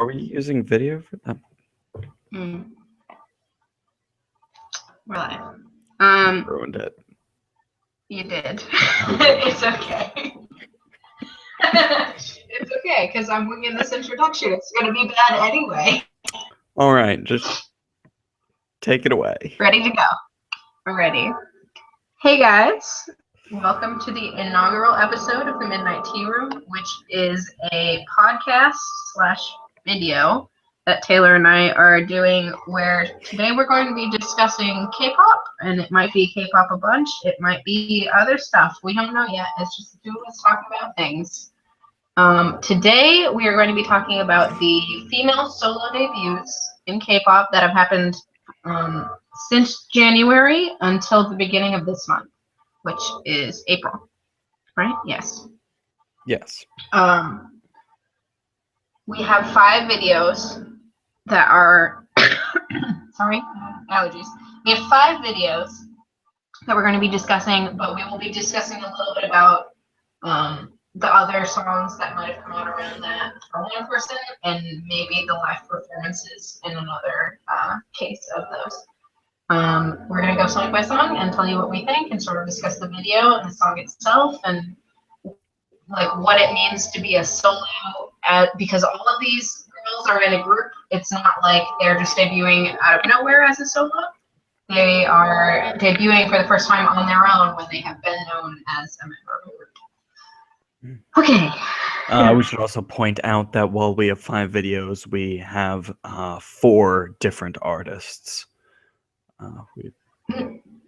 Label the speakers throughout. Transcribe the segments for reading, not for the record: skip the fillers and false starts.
Speaker 1: Are we using video for that?
Speaker 2: Mm. We're live.
Speaker 1: Ruined it.
Speaker 2: You did. It's okay. It's okay, because I'm winging this introduction. It's going to be bad anyway.
Speaker 1: All right, just take it away.
Speaker 2: Ready to go. We're ready. Hey guys, welcome to the inaugural episode of the Midnight Tea Room, which is a podcast / video that Taylor and I are doing, where today we're going to be discussing K-pop, and it might be K-pop a bunch, it might be other stuff. We don't know yet. It's just two of us talking about things. Today we are going to be talking about the female solo debuts in K-pop that have happened since January until the beginning of this month, which is April, right? Yes.
Speaker 1: Yes.
Speaker 2: We have 5 videos that are, sorry, allergies. We have 5 videos that we're going to be discussing, but we will be discussing a little bit about the other songs that might have come out around that for one person, and maybe the live performances in another case of those. We're going to go song by song and tell you what we think and sort of discuss the video and the song itself and like what it means to be a solo, because all of these girls are in a group. It's not like they're just debuting out of nowhere as a solo. They are debuting for the first time on their own when they have been known as a member of a group. Okay.
Speaker 1: We should also point out that while we have 5 videos, we have 4 different artists.
Speaker 2: No,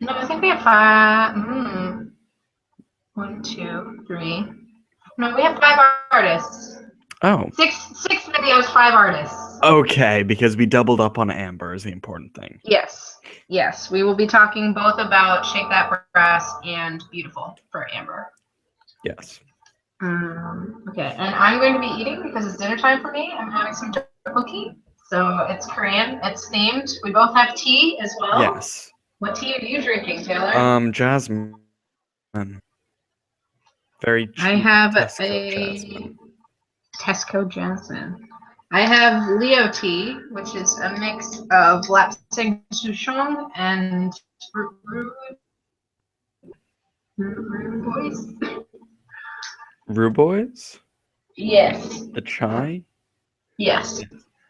Speaker 2: I think we have 5. 1, 2, 3. No, we have 5 artists.
Speaker 1: Oh.
Speaker 2: 6 videos, 5 artists.
Speaker 1: Okay, because we doubled up on Amber is the important thing.
Speaker 2: Yes. We will be talking both about Shake That Brass and Beautiful for Amber.
Speaker 1: Yes.
Speaker 2: Okay, and I'm going to be eating because it's dinner time for me. I'm having some tteokbokki. So it's Korean. It's themed. We both have tea as well.
Speaker 1: Yes.
Speaker 2: What tea are you drinking, Taylor?
Speaker 1: Jasmine. Very cheap.
Speaker 2: I have
Speaker 1: Tesco Jasmine.
Speaker 2: Tesco Jasmine. I have Leo tea, which is a mix of Lapsang Souchong and
Speaker 1: Ruboys?
Speaker 2: Yes.
Speaker 1: The chai?
Speaker 2: Yes.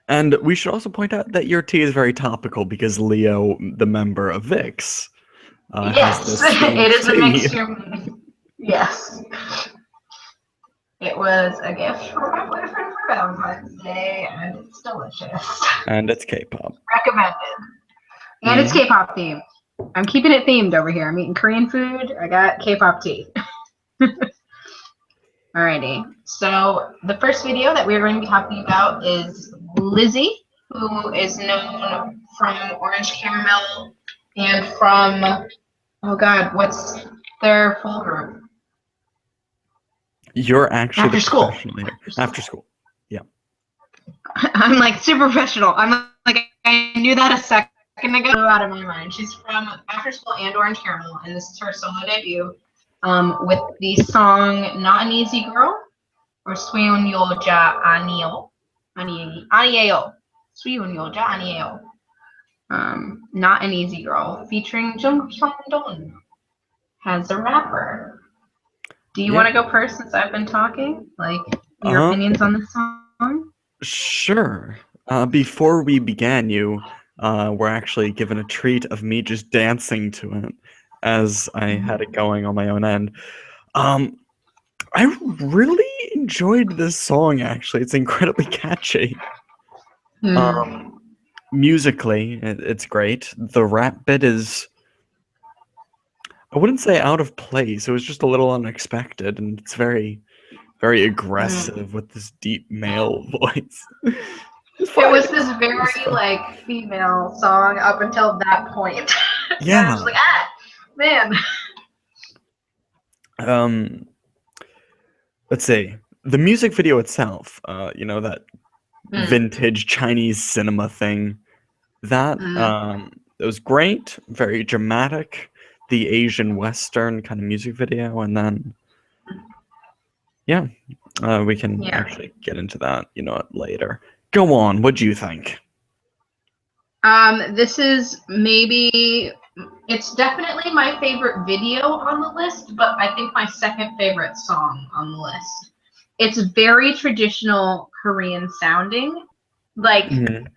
Speaker 1: And we should also point out that your tea is very topical because Leo, the member of VIX,
Speaker 2: yes,
Speaker 1: has this
Speaker 2: it is
Speaker 1: tea.
Speaker 2: a mixture. Yes. It was a gift from my boyfriend for Valentine's Day, and it's delicious.
Speaker 1: And it's K-pop.
Speaker 2: Recommended. And it's K-pop themed. I'm keeping it themed over here. I'm eating Korean food. I got K-pop tea. Alrighty. So the first video that we're going to be talking about is Lizzie, who is known from Orange Caramel and from, oh God, what's their full group?
Speaker 1: You're actually
Speaker 2: After School.
Speaker 1: After School. Yeah.
Speaker 2: I'm like super professional. I'm like, I knew that a second ago. Out of my mind. She's from After School and Orange Caramel, and this is her solo debut with the song Not an Easy Girl, or Suyun Yoja Anieo. Suyun Yoja Anieo. Not an Easy Girl, featuring Jung Hyun-don as a rapper. Do you want to go first since I've been talking? Like, your opinions on this song?
Speaker 1: Sure. Before we began, you were actually given a treat of me just dancing to it as I had it going on my own end. I really enjoyed this song, actually. It's incredibly catchy. Musically, it's great. The rap bit is, I wouldn't say out of place. It was just a little unexpected, and it's very, very aggressive with this deep male voice.
Speaker 2: It was this very, like, female song up until that point.
Speaker 1: Yeah.
Speaker 2: I was like, man.
Speaker 1: Let's see. The music video itself, that vintage Chinese cinema thing, that it was great, very dramatic, the Asian Western kind of music video, and then we can actually get into that, later. Go on. What do you think?
Speaker 2: This is maybe, it's definitely my favorite video on the list, but I think my second favorite song on the list. It's very traditional Korean sounding. Like,
Speaker 1: Mhm.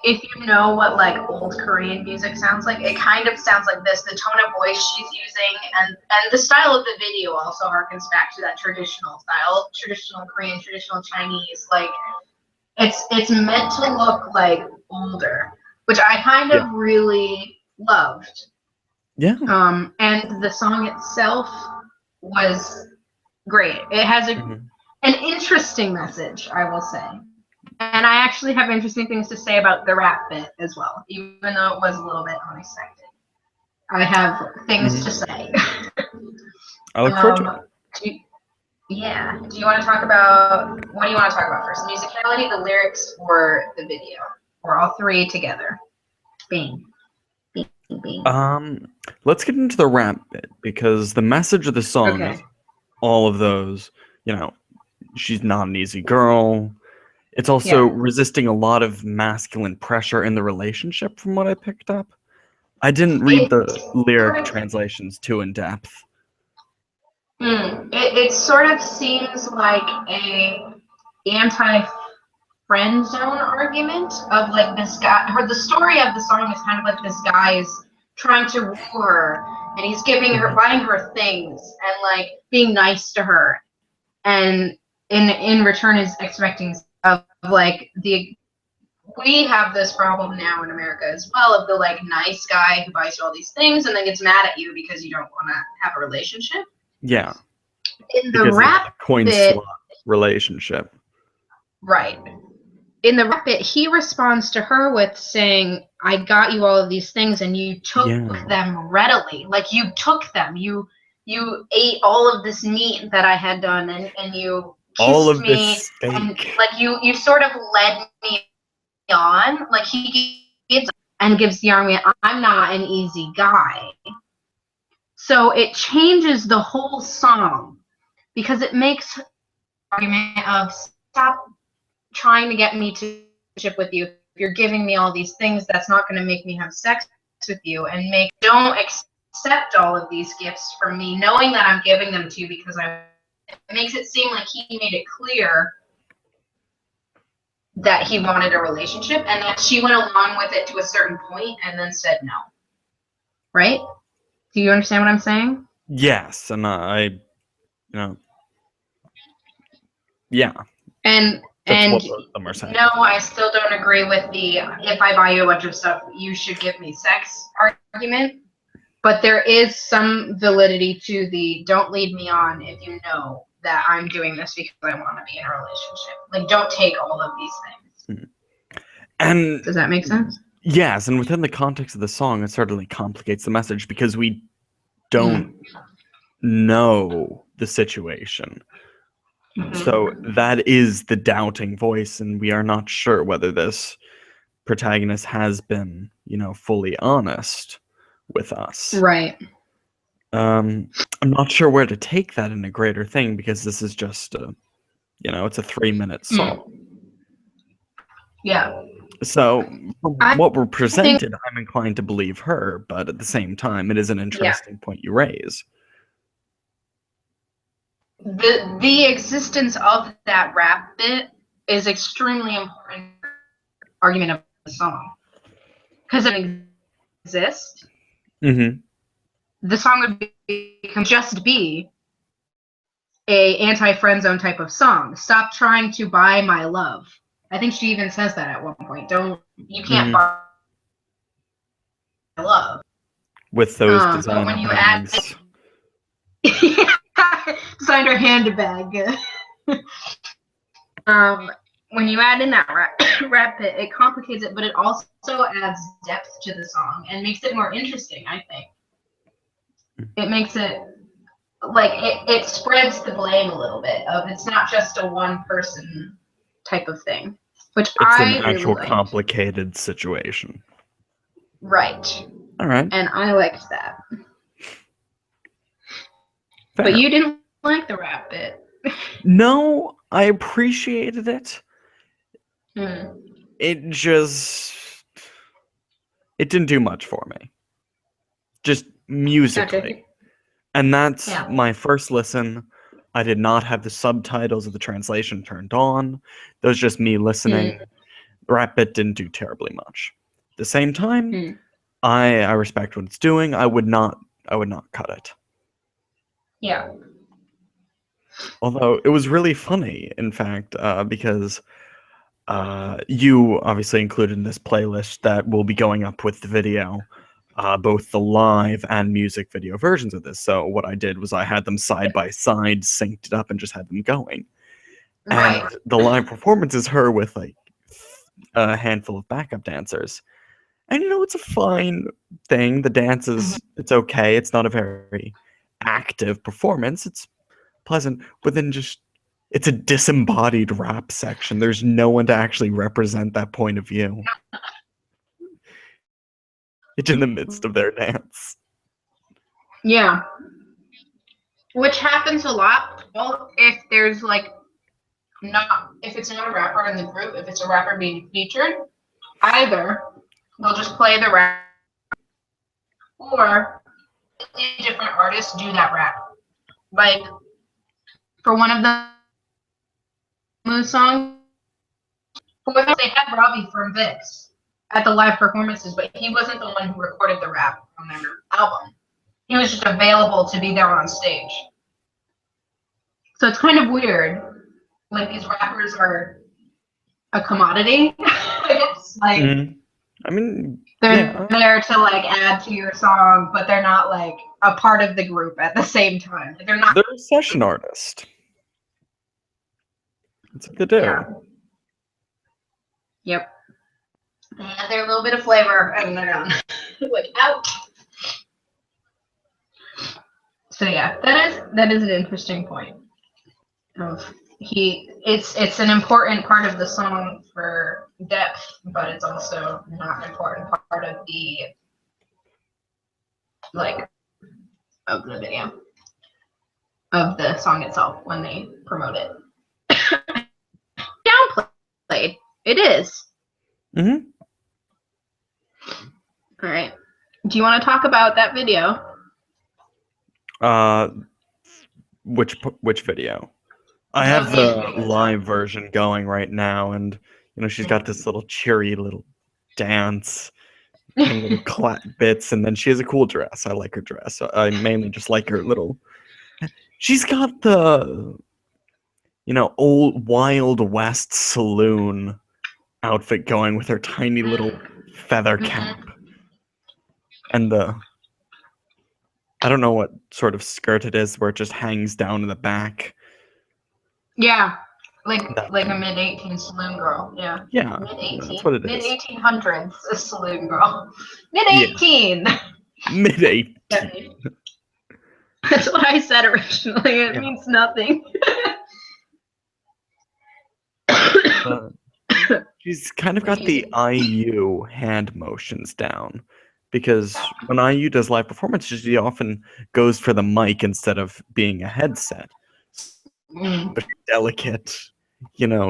Speaker 2: if you know what like old Korean music sounds like, it kind of sounds like this. The tone of voice she's using and the style of the video also harkens back to that traditional style, traditional Korean, traditional Chinese. Like it's meant to look like older, which I kind
Speaker 1: Yeah.
Speaker 2: of really loved.
Speaker 1: Yeah.
Speaker 2: And the song itself was great. It has
Speaker 1: Mhm.
Speaker 2: an interesting message, I will say. And I actually have interesting things to say about the rap bit as well, even though it was a little bit unexpected. I have things to
Speaker 1: Mhm.
Speaker 2: say.
Speaker 1: I look forward to it.
Speaker 2: do you, yeah. Do you want to talk about, what do you want to talk about first? Musicality, the lyrics, or the video? Or all three together? Bing. Bing. Bing.
Speaker 1: Let's get into the rap bit because the message of the song
Speaker 2: Okay.
Speaker 1: is all of those, you know, she's not an easy girl. It's also
Speaker 2: Yeah.
Speaker 1: resisting a lot of masculine pressure in the relationship from what I picked up. I didn't read
Speaker 2: It
Speaker 1: the
Speaker 2: sort
Speaker 1: lyric
Speaker 2: of,
Speaker 1: translations too in depth.
Speaker 2: it sort of seems like a anti friend zone argument of like this guy, or the story of the song is kind of like this guy is trying to woo her and he's giving her,
Speaker 1: Mhm.
Speaker 2: buying her things and like being nice to her, and in return is expecting of like the, we have this problem now in America as well of the like nice guy who buys you all these things and then gets mad at you because you don't want to have a relationship.
Speaker 1: Yeah,
Speaker 2: In the
Speaker 1: because it's
Speaker 2: rap
Speaker 1: the coin
Speaker 2: bit,
Speaker 1: slot relationship.
Speaker 2: right, in the rap bit, he responds to her with saying, I got you all of these things and you took
Speaker 1: Yeah.
Speaker 2: them readily. Like you took them. You ate all of this meat that I had done and you
Speaker 1: All
Speaker 2: kissed
Speaker 1: of this
Speaker 2: me and
Speaker 1: steak.
Speaker 2: like you sort of led me on. Like he gets and gives the army, I'm not an easy guy. So it changes the whole song because it makes argument of stop trying to get me to ship with you. If you're giving me all these things, that's not going to make me have sex with you, and make don't accept all of these gifts from me, knowing that I'm giving them to you because I. It makes it seem like he made it clear that he wanted a relationship, and that she went along with it to a certain point, and then said no. Right? Do you understand what I'm saying?
Speaker 1: Yes, and know, yeah,
Speaker 2: And
Speaker 1: that's
Speaker 2: and
Speaker 1: what both of them are saying.
Speaker 2: no, I still don't agree with the if I buy you a bunch of stuff, you should give me sex argument. But there is some validity to the don't lead me on if you know that I'm doing this because I want to be in a relationship. Like, don't take all of these things.
Speaker 1: Mhm. And
Speaker 2: Does that make sense?
Speaker 1: yes, and within the context of the song, it certainly complicates the message because we don't know the situation. So
Speaker 2: Mm-hmm.
Speaker 1: that is the doubting voice, and we are not sure whether this protagonist has been, fully honest with us.
Speaker 2: Right.
Speaker 1: Um, I'm not sure where to take that in a greater thing because this is just it's a 3-minute song.
Speaker 2: Yeah.
Speaker 1: So from
Speaker 2: I
Speaker 1: what we're
Speaker 2: think
Speaker 1: presented, I'm inclined to believe her, but at the same time, it is an
Speaker 2: yeah.
Speaker 1: interesting point you raise.
Speaker 2: The existence of that rap bit is extremely important argument of the song. Because it exists,
Speaker 1: Mm-hmm.
Speaker 2: the song would just be a anti-friend zone type of song. Stop trying to buy my love. I think she even says that at one point. You can't
Speaker 1: Mm-hmm.
Speaker 2: buy my love.
Speaker 1: With those
Speaker 2: But
Speaker 1: designer
Speaker 2: when you add
Speaker 1: bags.
Speaker 2: designed her handbag. um, when you add in that rap bit, it complicates it, but it also adds depth to the song and makes it more interesting. I think it makes it like it spreads the blame a little bit of it's not just a one person type of thing, which
Speaker 1: It's an
Speaker 2: I really
Speaker 1: actual
Speaker 2: liked.
Speaker 1: complicated situation.
Speaker 2: Right.
Speaker 1: All right.
Speaker 2: And I liked that. But
Speaker 1: Fair.
Speaker 2: you didn't like the rap bit.
Speaker 1: No, I appreciated it. it didn't do much for me. Just musically.
Speaker 2: Gotcha.
Speaker 1: And that's
Speaker 2: Yeah.
Speaker 1: my first listen. I did not have the subtitles of the translation turned on. That was just me listening. The rap bit didn't do terribly much. At the same time, I respect what it's doing. I would not cut it.
Speaker 2: Yeah.
Speaker 1: Although it was really funny, in fact, because you obviously included in this playlist that will be going up with the video, both the live and music video versions of this. So what I did was I had them side by side, synced it up, and just had them going.
Speaker 2: Right.
Speaker 1: And the live performance is her with like a handful of backup dancers. And it's a fine thing. The dance is it's okay. It's not a very active performance. It's pleasant, but then just it's a disembodied rap section. There's no one to actually represent that point of view. It's in the midst of their dance.
Speaker 2: Yeah. Which happens a lot. Well, if there's like if it's not a rapper in the group, if it's a rapper being featured, either they'll just play the rap or different artists do that rap. Like for one of the Moose songs, they had Robbie from Vix at the live performances, but he wasn't the one who recorded the rap on their album. He was just available to be there on stage. So it's kind of weird. Like these rappers are a commodity. It's like
Speaker 1: I mean,
Speaker 2: they're there to like add to your song, but they're not like a part of the group at the same time. They're not.
Speaker 1: They're a session artist. That's what they do.
Speaker 2: Yeah. Yep. They add their little bit of flavor and they're done. Like out. So yeah, that is an interesting point. It's an important part of the song for depth, but it's also not an important part of the of the video of the song itself when they promote it. Downplayed. It is. All right. Do you want to talk about that video?
Speaker 1: Which video? I have the live version going right now, and she's got this little cheery little dance, kind of little clap bits, and then she has a cool dress. I like her dress. I mainly just like her little. She's got the old Wild West saloon outfit going with her tiny little feather cap and I don't know what sort of skirt it is where it just hangs down in the back.
Speaker 2: Yeah, like a mid-18 saloon girl. Yeah.
Speaker 1: Yeah,
Speaker 2: mid-18.
Speaker 1: That's what it is.
Speaker 2: Mid-1800s, a saloon girl. Mid-18.
Speaker 1: Yeah. Mid-18.
Speaker 2: That's what I said originally. It means nothing.
Speaker 1: She's kind of got the IU hand motions down. Because when IU does live performances, she often goes for the mic instead of being a headset. Delicate,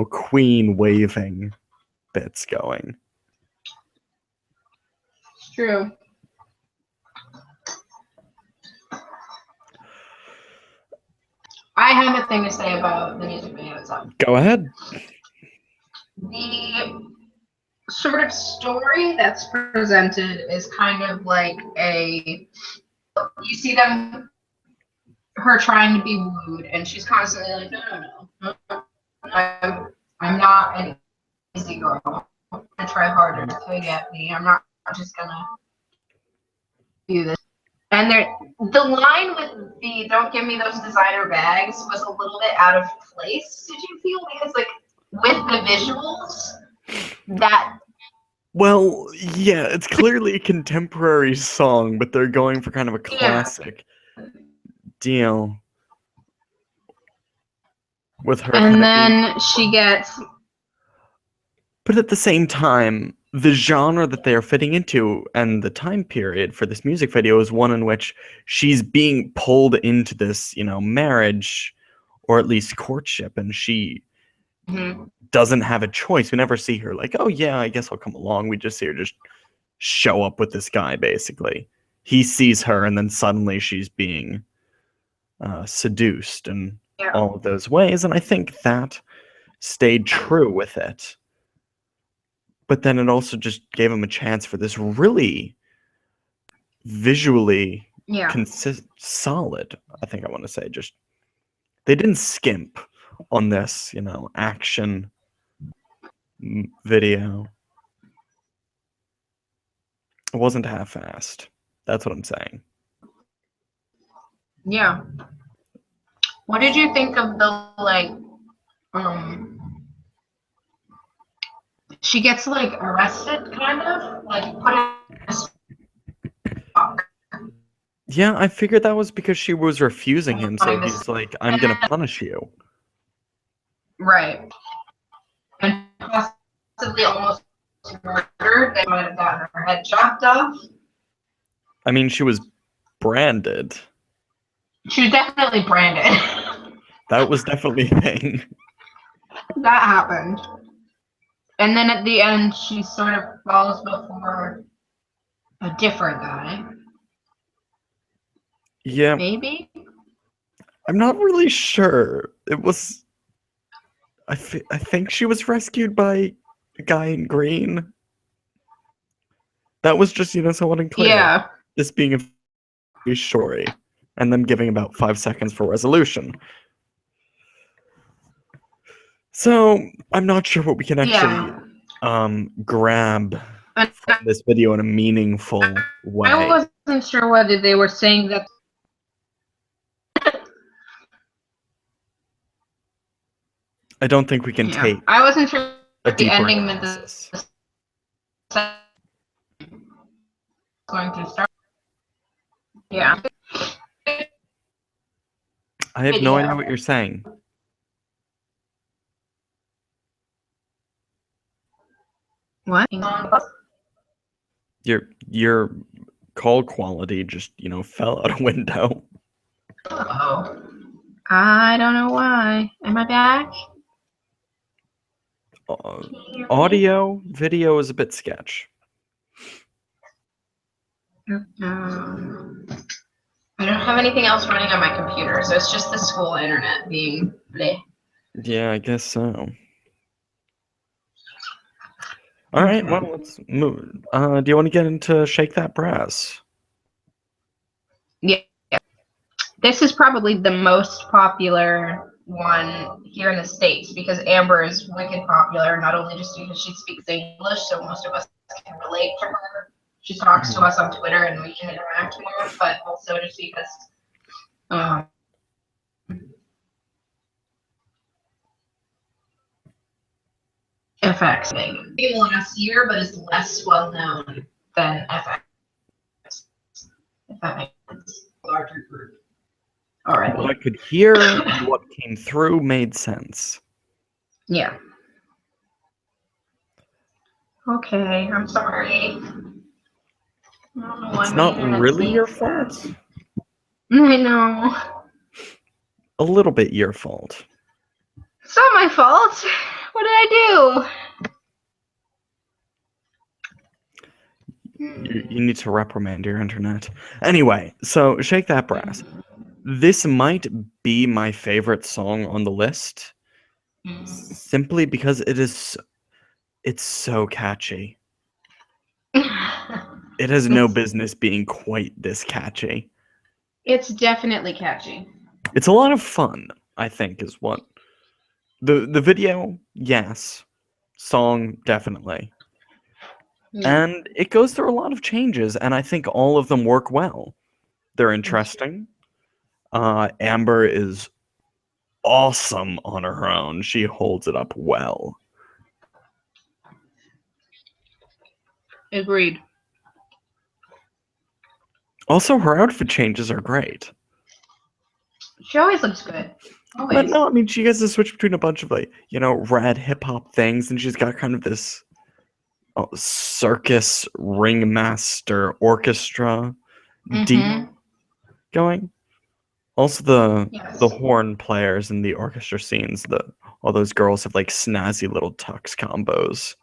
Speaker 1: queen waving bits going.
Speaker 2: It's true. I have a thing to say about the music video itself.
Speaker 1: Go ahead.
Speaker 2: The sort of story that's presented is kind of like you see her trying to be wooed, and she's constantly like, no, I'm not an easy girl. I try harder to get me. I'm not just gonna do this. And the line with the "don't give me those designer bags" was a little bit out of place. Did you feel? Because with the visuals,
Speaker 1: well, yeah, it's clearly a contemporary song, but they're going for kind of a classic deal with her.
Speaker 2: And then she gets.
Speaker 1: But at the same time, the genre that they are fitting into and the time period for this music video is one in which she's being pulled into this, marriage or at least courtship, and she doesn't have a choice. We never see her like, oh yeah, I guess I'll come along. We just see her just show up with this guy, basically. He sees her, and then suddenly she's being seduced in all of those ways, and I think that stayed true with it. But then it also just gave him a chance for this really visually solid, I think I want to say. Just they didn't skimp on this, action video. It wasn't half-assed. That's what I'm saying.
Speaker 2: Yeah. What did you think of the, she gets, arrested, kind of? Put in a spot.
Speaker 1: Yeah, I figured that was because she was refusing him, so he's like, I'm gonna punish you.
Speaker 2: Right. And possibly almost murdered. They might have gotten her head chopped off.
Speaker 1: I mean, she was branded.
Speaker 2: She was definitely branded.
Speaker 1: That was definitely a thing.
Speaker 2: That happened. And then at the end, she sort of falls before a different guy.
Speaker 1: Yeah.
Speaker 2: Maybe?
Speaker 1: I'm not really sure. It was... I think she was rescued by a guy in green. That was just, somewhat unclear.
Speaker 2: Yeah.
Speaker 1: This being a story, and them giving about 5 seconds for resolution. So, I'm not sure what we can actually grab from this video in a meaningful way.
Speaker 2: I wasn't sure whether they were saying that.
Speaker 1: I don't think we can take.
Speaker 2: I wasn't sure
Speaker 1: what
Speaker 2: the ending meant going to start. Yeah.
Speaker 1: I have no idea what you're saying.
Speaker 2: What?
Speaker 1: Your call quality just, fell out a window.
Speaker 2: Uh-oh. I don't know why. Am I back?
Speaker 1: Audio, video is a bit sketch.
Speaker 2: I don't have anything else running on my computer, so it's just the school internet being bleh.
Speaker 1: Yeah, I guess so. All right, well, let's move. Do you want to get into Shake That Brass?
Speaker 2: Yeah. This is probably the most popular one here in the States because Amber is wicked popular, not only just because she speaks English, so most of us can relate to her. She talks to us on Twitter and we can interact more, but also just because FX thing. Last year, but is less well known than FX. If that makes sense. Larger group. All right.
Speaker 1: What I could hear, what came through made sense.
Speaker 2: Yeah. Okay, I'm sorry.
Speaker 1: It's not really your fault.
Speaker 2: I know.
Speaker 1: A little bit your fault.
Speaker 2: It's not my fault. What did I
Speaker 1: do? You need to reprimand your internet. Anyway, so Shake That Brass. This might be my favorite song on the list. Simply because it's so catchy. It has no business being quite this catchy.
Speaker 2: It's definitely catchy.
Speaker 1: It's a lot of fun, I think, is what. The video, yes. Song, definitely. Yeah. And it goes through a lot of changes, and I think all of them work well. They're interesting. Amber is awesome on her own. She holds it up well.
Speaker 2: Agreed.
Speaker 1: Also, her outfit changes are great.
Speaker 2: She always looks good. Always.
Speaker 1: But no, I mean, she gets to switch between a bunch of, rad hip-hop things, and she's got kind of this circus ringmaster orchestra deal going. Also, the horn players in the orchestra scenes, all those girls have like snazzy little tux combos.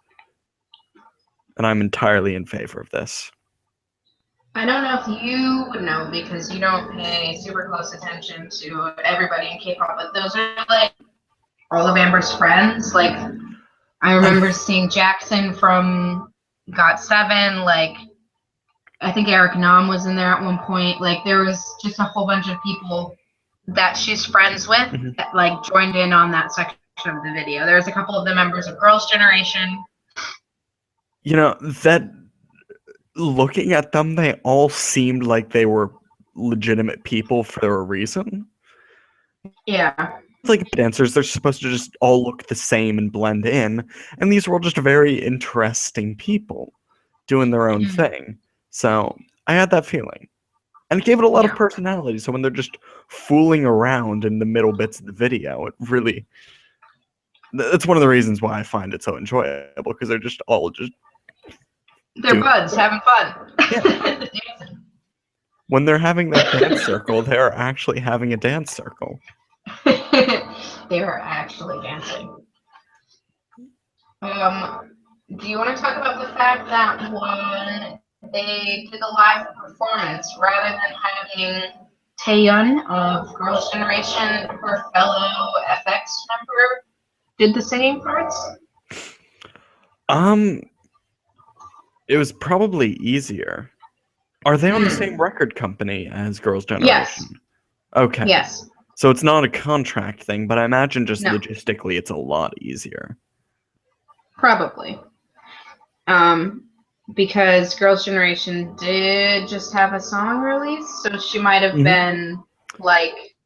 Speaker 1: And I'm entirely in favor of this.
Speaker 2: I don't know if you would know because you don't pay super close attention to everybody in K-pop, but those are like all of Amber's friends. Like I remember seeing Jackson from GOT7, like I think Eric Nam was in there at one point. Like there was just a whole bunch of people that she's friends with that like joined in on that section of the video. There's a couple of the members of Girls' Generation.
Speaker 1: You know, that looking at them, they all seemed like they were legitimate people for a reason.
Speaker 2: Yeah.
Speaker 1: Like dancers, they're supposed to just all look the same and blend in, and these were all just very interesting people doing their own thing. So I had that feeling. And it gave it a lot of personality. So when they're just fooling around in the middle bits of the video, it really... That's one of the reasons why I find it so enjoyable, because they're just all just...
Speaker 2: They're buds, having fun.
Speaker 1: Yeah. When they're having that dance circle, they're actually having a dance circle.
Speaker 2: They are actually dancing. Do you want to talk about the fact that when they did the live performance, rather than having Taeyun of Girls' Generation, her fellow FX member, did the singing parts?
Speaker 1: It was probably easier. Are they on the same record company as Girls' Generation?
Speaker 2: Yes.
Speaker 1: Okay.
Speaker 2: Yes.
Speaker 1: So it's not a contract thing, but I imagine just logistically it's a lot easier.
Speaker 2: Probably. Because Girls' Generation did just have a song release, so she might have been like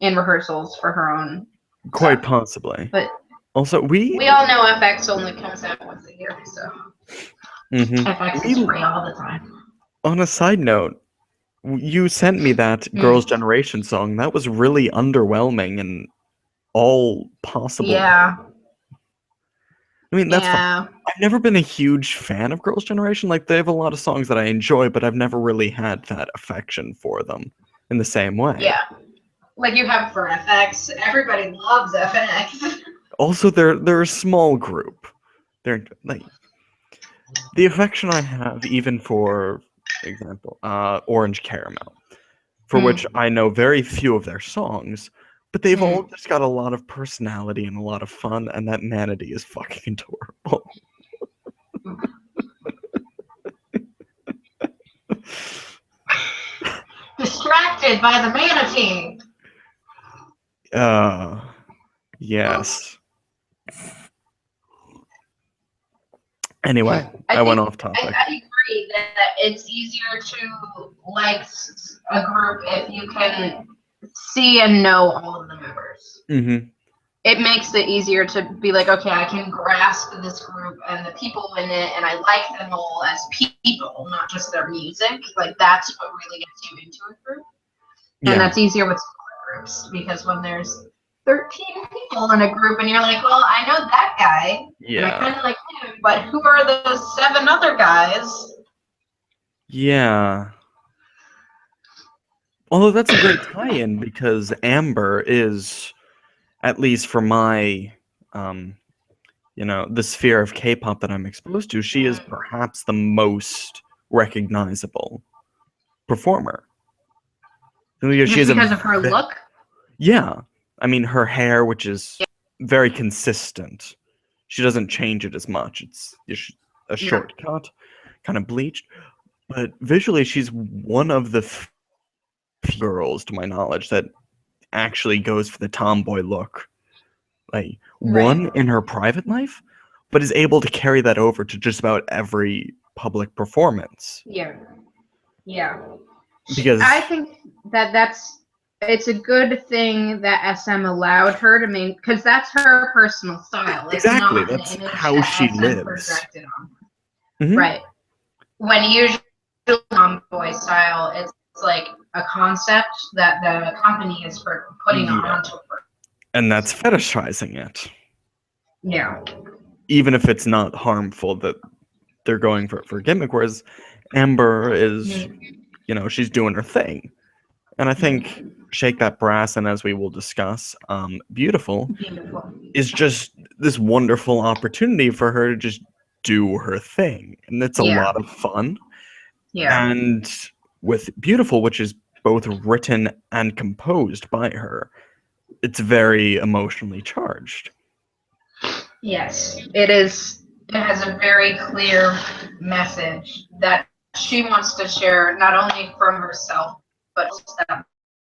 Speaker 2: in rehearsals for her own.
Speaker 1: Quite possibly.
Speaker 2: But
Speaker 1: also, we
Speaker 2: all know FX only comes out once a year, so FX is free all the time.
Speaker 1: On a side note, you sent me that Girls' Generation song. That was really underwhelming in all possible.
Speaker 2: Yeah.
Speaker 1: I mean, that's fine. I've never been a huge fan of Girls' Generation. Like, they have a lot of songs that I enjoy, but I've never really had that affection for them in the same way.
Speaker 2: Yeah. Like you have for FX. Everybody loves FX.
Speaker 1: Also, they're a small group. They're like the affection I have, even for example, Orange Caramel, for which I know very few of their songs, but they've all just got a lot of personality and a lot of fun, and that manatee is fucking adorable.
Speaker 2: Distracted by the manatee.
Speaker 1: Yes. Anyway, I went off topic.
Speaker 2: I agree that it's easier to like a group if you can see and know all of the members. It makes it easier to be like, okay, I can grasp this group and the people in it, and I like them all as people, not just their music. Like that's what really gets you into a group, and that's easier with smaller groups because when there's 13 people in a group and you're like, well, I know that guy, and I kind of like him, but who are those 7 other guys?
Speaker 1: Yeah. Although that's a great tie-in because Amber is, at least for my, the sphere of K-pop that I'm exposed to, she is perhaps the most recognizable performer.
Speaker 2: Because of her look?
Speaker 1: Yeah. I mean, her hair, which is very consistent. She doesn't change it as much. It's a short cut, kind of bleached. But visually, she's one of the few girls, to my knowledge, that actually goes for the tomboy look. Like, one, in her private life, but is able to carry that over to just about every public performance.
Speaker 2: Yeah. Yeah.
Speaker 1: Because
Speaker 2: I think it's a good thing that SM allowed her to make, because that's her personal style. It's
Speaker 1: exactly,
Speaker 2: not
Speaker 1: that's
Speaker 2: an image
Speaker 1: how
Speaker 2: that
Speaker 1: she
Speaker 2: SM
Speaker 1: lives.
Speaker 2: projected on. Right. When usually tomboy style, it's like a concept that the company is putting onto her.
Speaker 1: And that's fetishizing it.
Speaker 2: Yeah.
Speaker 1: Even if it's not harmful, that they're going for gimmick, whereas Amber is, she's doing her thing. And I think Shake That Brass, and as we will discuss, Beautiful
Speaker 2: Beautiful.
Speaker 1: is just this wonderful opportunity for her to just do her thing. And it's a
Speaker 2: Yeah.
Speaker 1: lot of fun.
Speaker 2: Yeah.
Speaker 1: And with Beautiful, which is both written and composed by her, it's very emotionally charged.
Speaker 2: Yes, it is. It has a very clear message that she wants to share, not only from herself, but that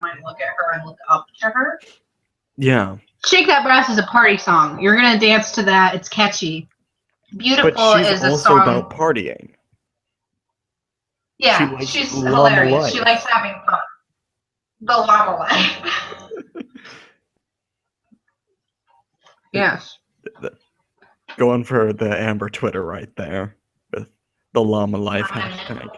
Speaker 2: might look at her and look up to her.
Speaker 1: Yeah.
Speaker 2: Shake That Brass is a party song. You're going to dance to that. It's catchy.
Speaker 1: But
Speaker 2: Beautiful
Speaker 1: she's
Speaker 2: is a
Speaker 1: also
Speaker 2: song.
Speaker 1: about partying. She
Speaker 2: Yeah,
Speaker 1: likes
Speaker 2: she's
Speaker 1: llama
Speaker 2: hilarious. She
Speaker 1: life.
Speaker 2: likes having fun. The llama life. Yes.
Speaker 1: Going for the Amber Twitter right there with the llama life hashtag.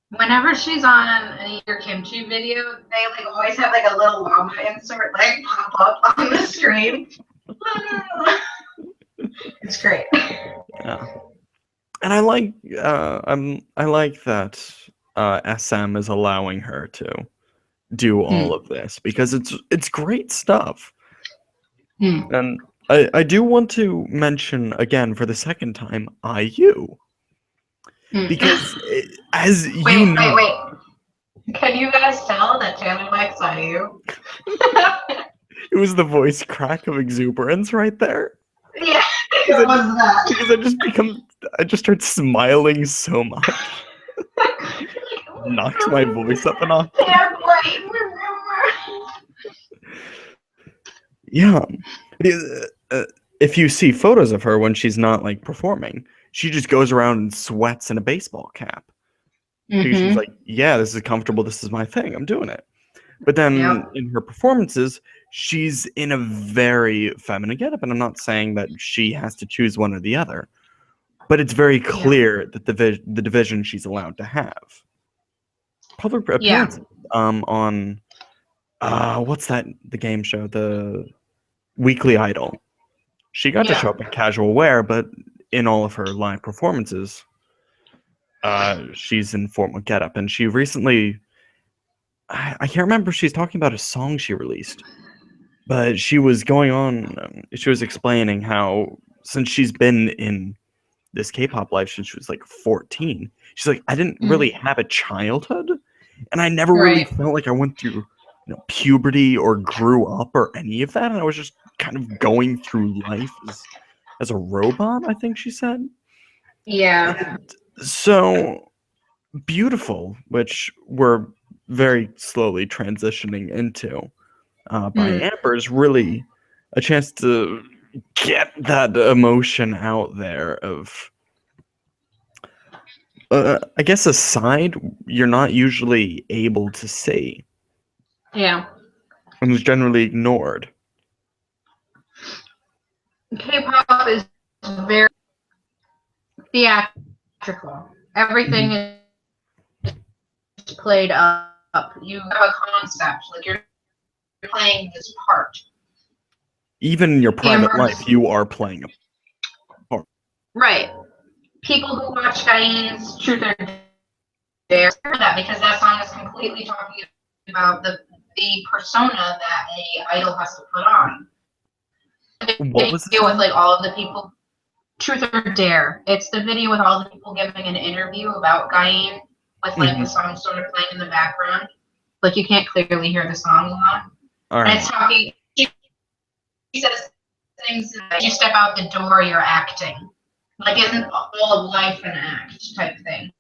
Speaker 2: Whenever she's on an Eater Kimchi video, they like always have like a little llama insert like pop up on the screen. It's great.
Speaker 1: Yeah. And I like that SM is allowing her to do all of this because it's great stuff. And I do want to mention again for the second time IU. Because as you know,
Speaker 2: wait. Can you guys tell that Taylor likes IU?
Speaker 1: it was the voice crack of exuberance right there.
Speaker 2: Yeah, what was that?
Speaker 1: Because I just start smiling so much. Knocks my voice up an octave. Yeah. If you see photos of her when she's not like performing, she just goes around and sweats in a baseball cap. Because she's like, yeah, this is comfortable. This is my thing. I'm doing it. But then in her performances, she's in a very feminine getup. And I'm not saying that she has to choose one or the other. But it's very clear that the division she's allowed to have. Public appearances on, what's that, the game show? The Weekly Idol. She got to show up in casual wear, but in all of her live performances, she's in formal getup. And she recently, I can't remember if she's talking about a song she released, but she was going on, she was explaining how since she's been in this K-pop life since she was like 14, she's like, I didn't really have a childhood, and I never really felt like I went through puberty or grew up or any of that, and I was just kind of going through life as a robot, I think she said.
Speaker 2: Yeah.
Speaker 1: And so Beautiful, which we're very slowly transitioning into by Amber, is really a chance to get that emotion out there of I guess a side you're not usually able to see.
Speaker 2: Yeah.
Speaker 1: And is generally ignored.
Speaker 2: K-pop is very theatrical. Everything is played up. You have a concept, like you're playing this part.
Speaker 1: Even in your private life, you are playing a part.
Speaker 2: Right. People who watch Gain's Truth or Dare that because that song is completely talking about the persona that a idol has to put on.
Speaker 1: What was
Speaker 2: it with like all of the people? Truth or Dare. It's the video with all the people giving an interview about Gain, with like the song sort of playing in the background. Like you can't clearly hear the song a lot.
Speaker 1: All right.
Speaker 2: And it's talking. She says things like you step out the door, you're acting. Like isn't all of life an act type thing.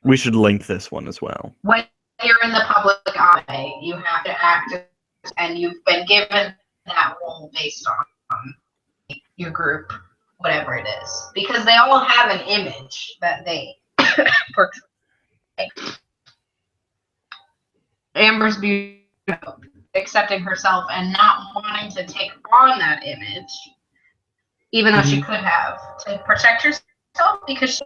Speaker 1: We should link this one as well.
Speaker 2: When you're in the public eye, you have to act, and you've been given that role based on your group, whatever it is, because they all have an image that they portray. Amber's beautiful, accepting herself and not wanting to take on that image, even though she could have, to protect herself, because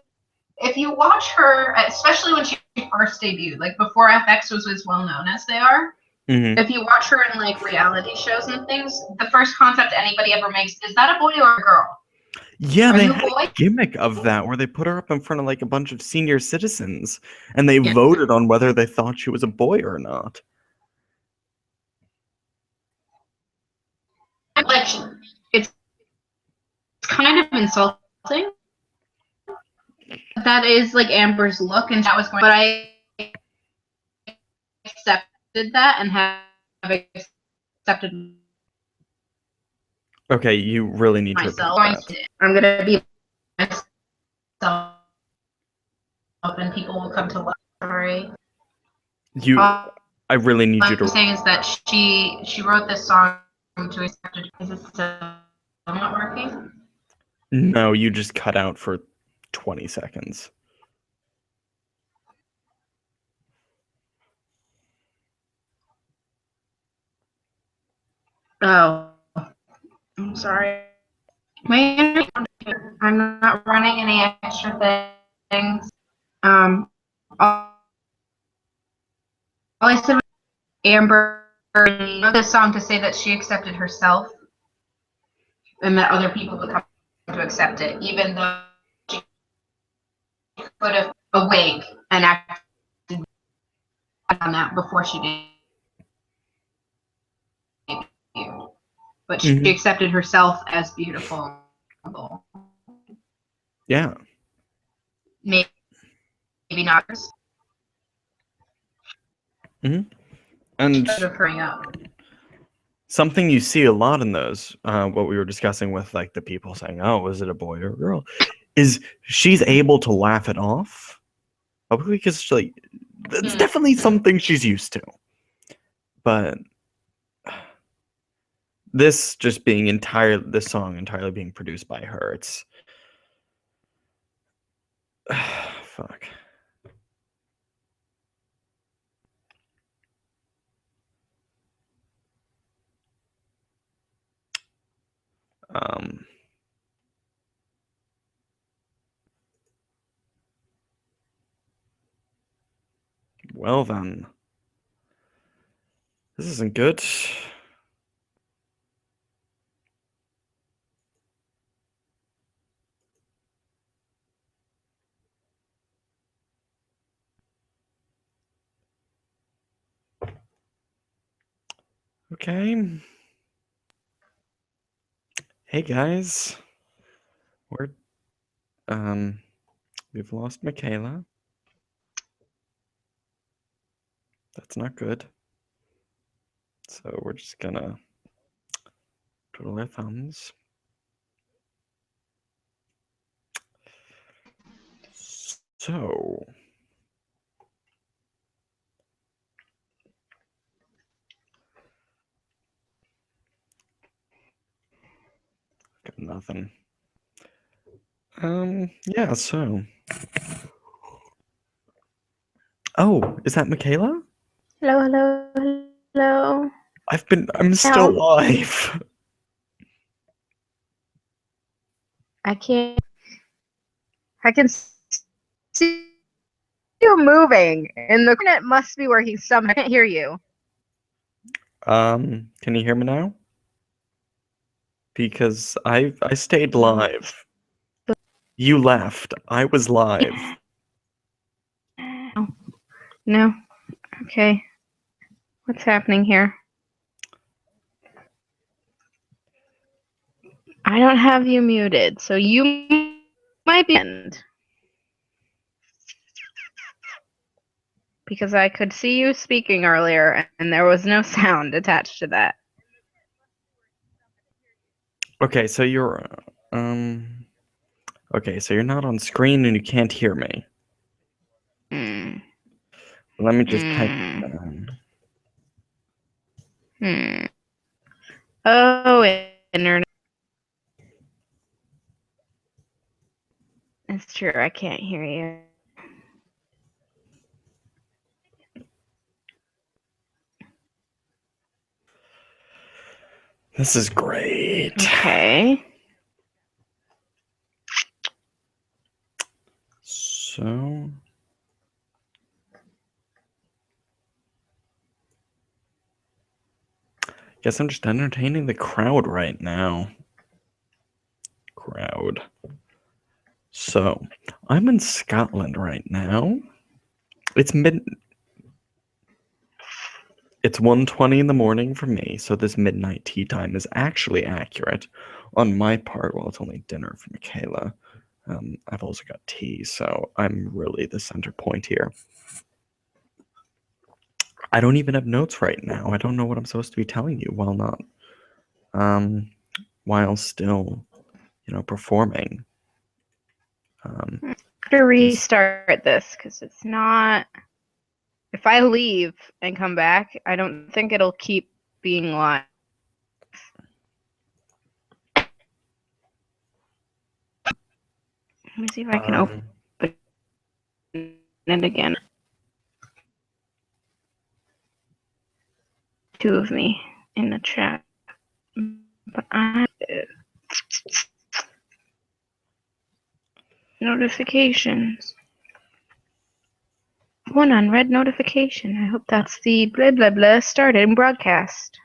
Speaker 2: if you watch her, especially when she first debuted, like before FX was as well known as they are, if you watch her in like reality shows and things, the first concept anybody ever makes is that a boy or a girl?
Speaker 1: Yeah,
Speaker 2: Are
Speaker 1: they
Speaker 2: you a
Speaker 1: had a
Speaker 2: boy?
Speaker 1: gimmick of that where they put her up in front of like a bunch of senior citizens and they
Speaker 2: Yeah.
Speaker 1: voted on whether they thought she was a boy or not.
Speaker 2: Like it's kind of insulting. That is like Amber's look, and that was going. But I accepted that and have accepted
Speaker 1: Okay, you really need to repeat
Speaker 2: myself.
Speaker 1: that.
Speaker 2: I'm gonna be myself, and people will come to love. Sorry.
Speaker 1: You
Speaker 2: All
Speaker 1: I really need you
Speaker 2: I'm
Speaker 1: to.
Speaker 2: saying is that she wrote this song to accept it. Is it still not working?
Speaker 1: No, you just cut out for 20 seconds.
Speaker 2: Oh, I'm sorry. I'm not running any extra things. All I said was Amber wrote this song to say that she accepted herself and that other people would come to accept it, even though she could have awake and acted on that before she debuted. But she
Speaker 1: Hmm.
Speaker 2: accepted herself as beautiful.
Speaker 1: Yeah.
Speaker 2: Maybe not.
Speaker 1: Hmm. And
Speaker 2: Should have hurry up.
Speaker 1: something you see a lot in those, what we were discussing with like the people saying, "Oh, was it a boy or a girl?" is she's able to laugh it off, probably because like that's definitely something she's used to. But this song entirely being produced by her, it's fuck. Um, well then, this isn't good. Okay. Hey guys, we're um we've lost Michaela. That's not good. So we're just gonna twiddle our thumbs. So got nothing. Yeah, so. Oh, is that Michaela?
Speaker 3: Hello, hello, hello.
Speaker 1: I'm still
Speaker 3: Help.
Speaker 1: alive.
Speaker 3: I can't. I can see you moving, and the internet must be working somehow. I can't hear you.
Speaker 1: Can you hear me now? Because I stayed live. You left. I was live.
Speaker 3: No. Okay. What's happening here? I don't have you muted, so you might be end. Because I could see you speaking earlier, and there was no sound attached to that.
Speaker 1: Okay, so you're um okay, so you're not on screen and you can't hear me.
Speaker 3: Hmm.
Speaker 1: Let me just type
Speaker 3: Hmm.
Speaker 1: it down.
Speaker 3: Hmm. Oh, internet. It's true. I can't hear you.
Speaker 1: This is great.
Speaker 3: Okay.
Speaker 1: So guess I'm just entertaining the crowd right now. crowd. So, I'm in Scotland right now. It's 1:20 in the morning for me, so this midnight tea time is actually accurate on my part. Well, it's only dinner for Michaela. I've also got tea, so I'm really the center point here. I don't even have notes right now. I don't know what I'm supposed to be telling you while still, performing.
Speaker 3: To restart this because it's not. If I leave and come back, I don't think it'll keep being live. Let me see if I can open it again. Two of me in the chat, but notifications. One unread notification. I hope that's the blah blah blah started broadcast.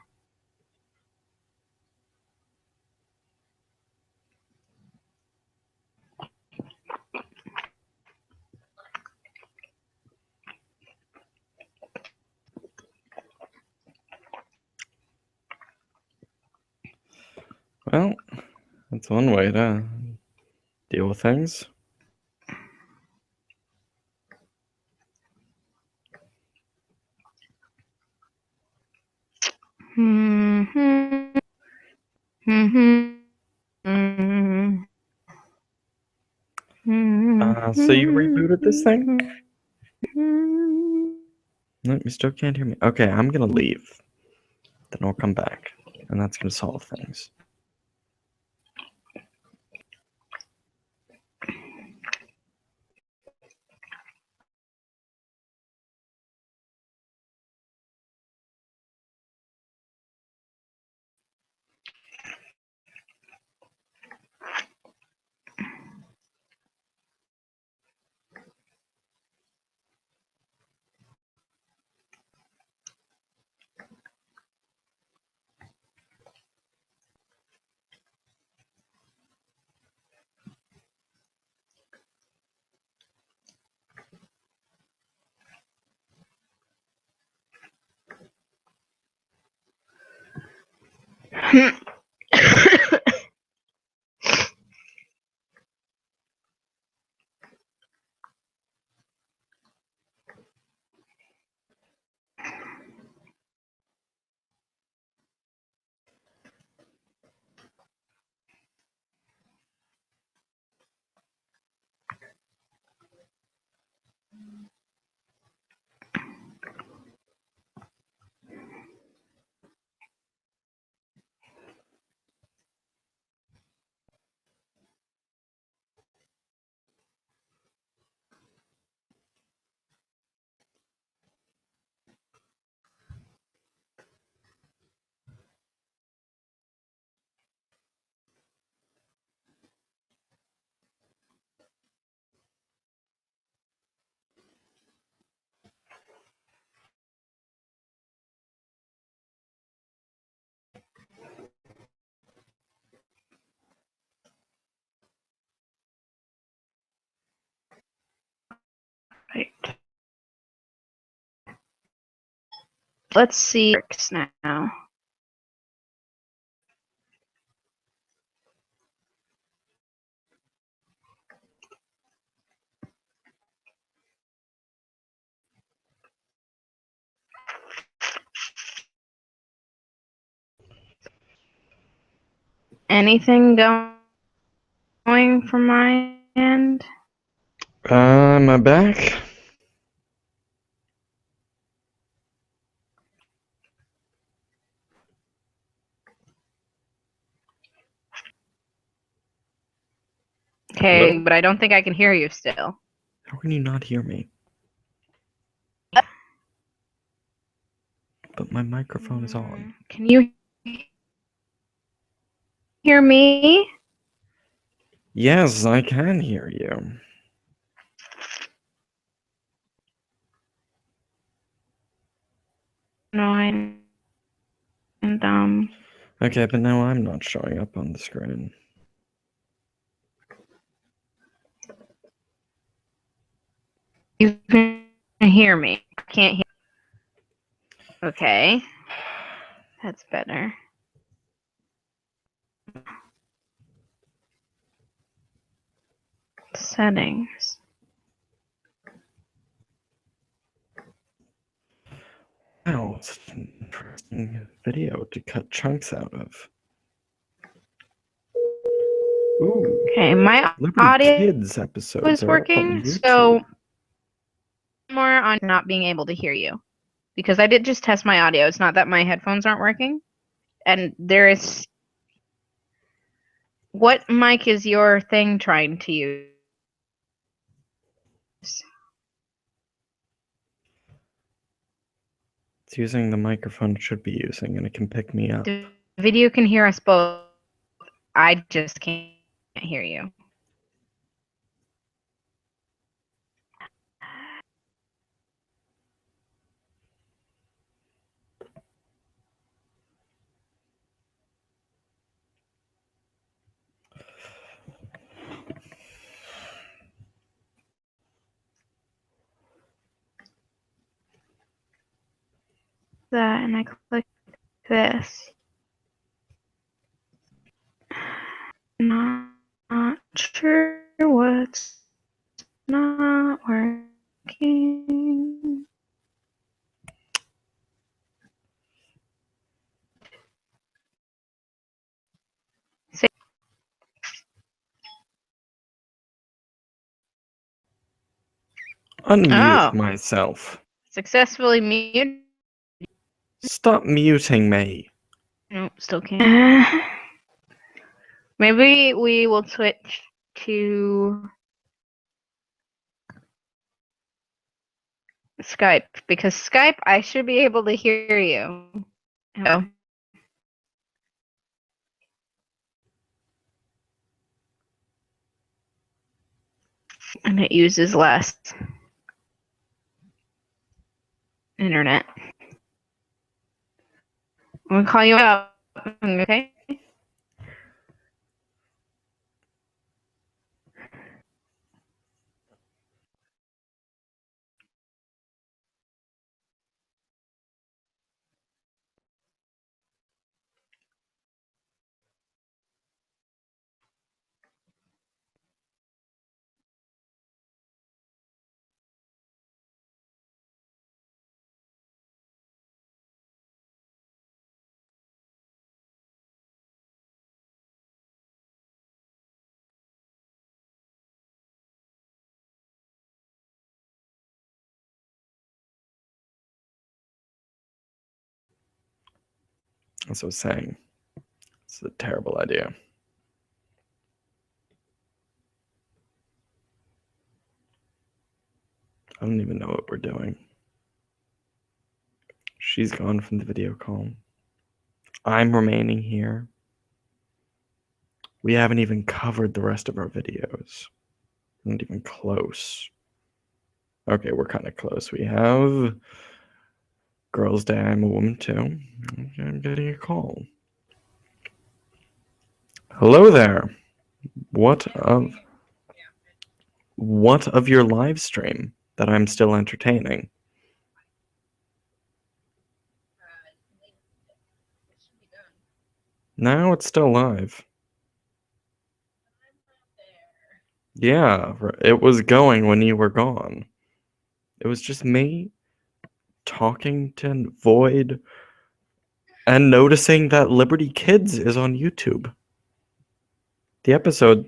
Speaker 1: Well, that's one way to deal with things. So you rebooted this thing? No, you still can't hear me. Okay, I'm gonna leave. Then I'll come back, and that's gonna solve things.
Speaker 3: Right. Let's see now. Anything going from my end?
Speaker 1: Am I back?
Speaker 3: Okay,
Speaker 1: Hello?
Speaker 3: but I don't think I can hear you still.
Speaker 1: How can you not hear me? But my microphone is on.
Speaker 3: Can you hear me?
Speaker 1: Yes, I can hear you.
Speaker 3: No, and
Speaker 1: Okay, but now I'm not showing up on the screen.
Speaker 3: You can hear me. I can't hear. Okay. That's better. Settings.
Speaker 1: Wow, such an interesting video to cut chunks out of. Ooh,
Speaker 3: Okay, my
Speaker 1: Liberty
Speaker 3: audio
Speaker 1: Kids episodes
Speaker 3: is
Speaker 1: are up on
Speaker 3: working,
Speaker 1: YouTube.
Speaker 3: so more on not being able to hear you. Because I did just test my audio. It's not that my headphones aren't working. And there is... What mic is your thing trying to use?
Speaker 1: It's using the microphone it should be using, and it can pick me up.
Speaker 3: The video can hear us both. I just can't hear you. That, and I click this. Not sure what's not working.
Speaker 1: Unmute
Speaker 3: Oh,
Speaker 1: myself.
Speaker 3: successfully muted.
Speaker 1: Stop muting me.
Speaker 3: Nope, still can't. Maybe we will switch to Skype, because Skype, I should be able to hear you. Hello. And it uses less internet. I'm gonna call you up, okay?
Speaker 1: As I was saying, it's a terrible idea. I don't even know what we're doing. She's gone from the video call. I'm remaining here. We haven't even covered the rest of our videos. Not even close. Okay, we're kind of close. We have Girls' Day, I'm a Woman Too. I'm getting a call. Hello there. What of your live stream that I'm still entertaining? No, it's still live. Yeah, it was going when you were gone. It was just me talking to Void and noticing that Liberty Kids is on YouTube. The episode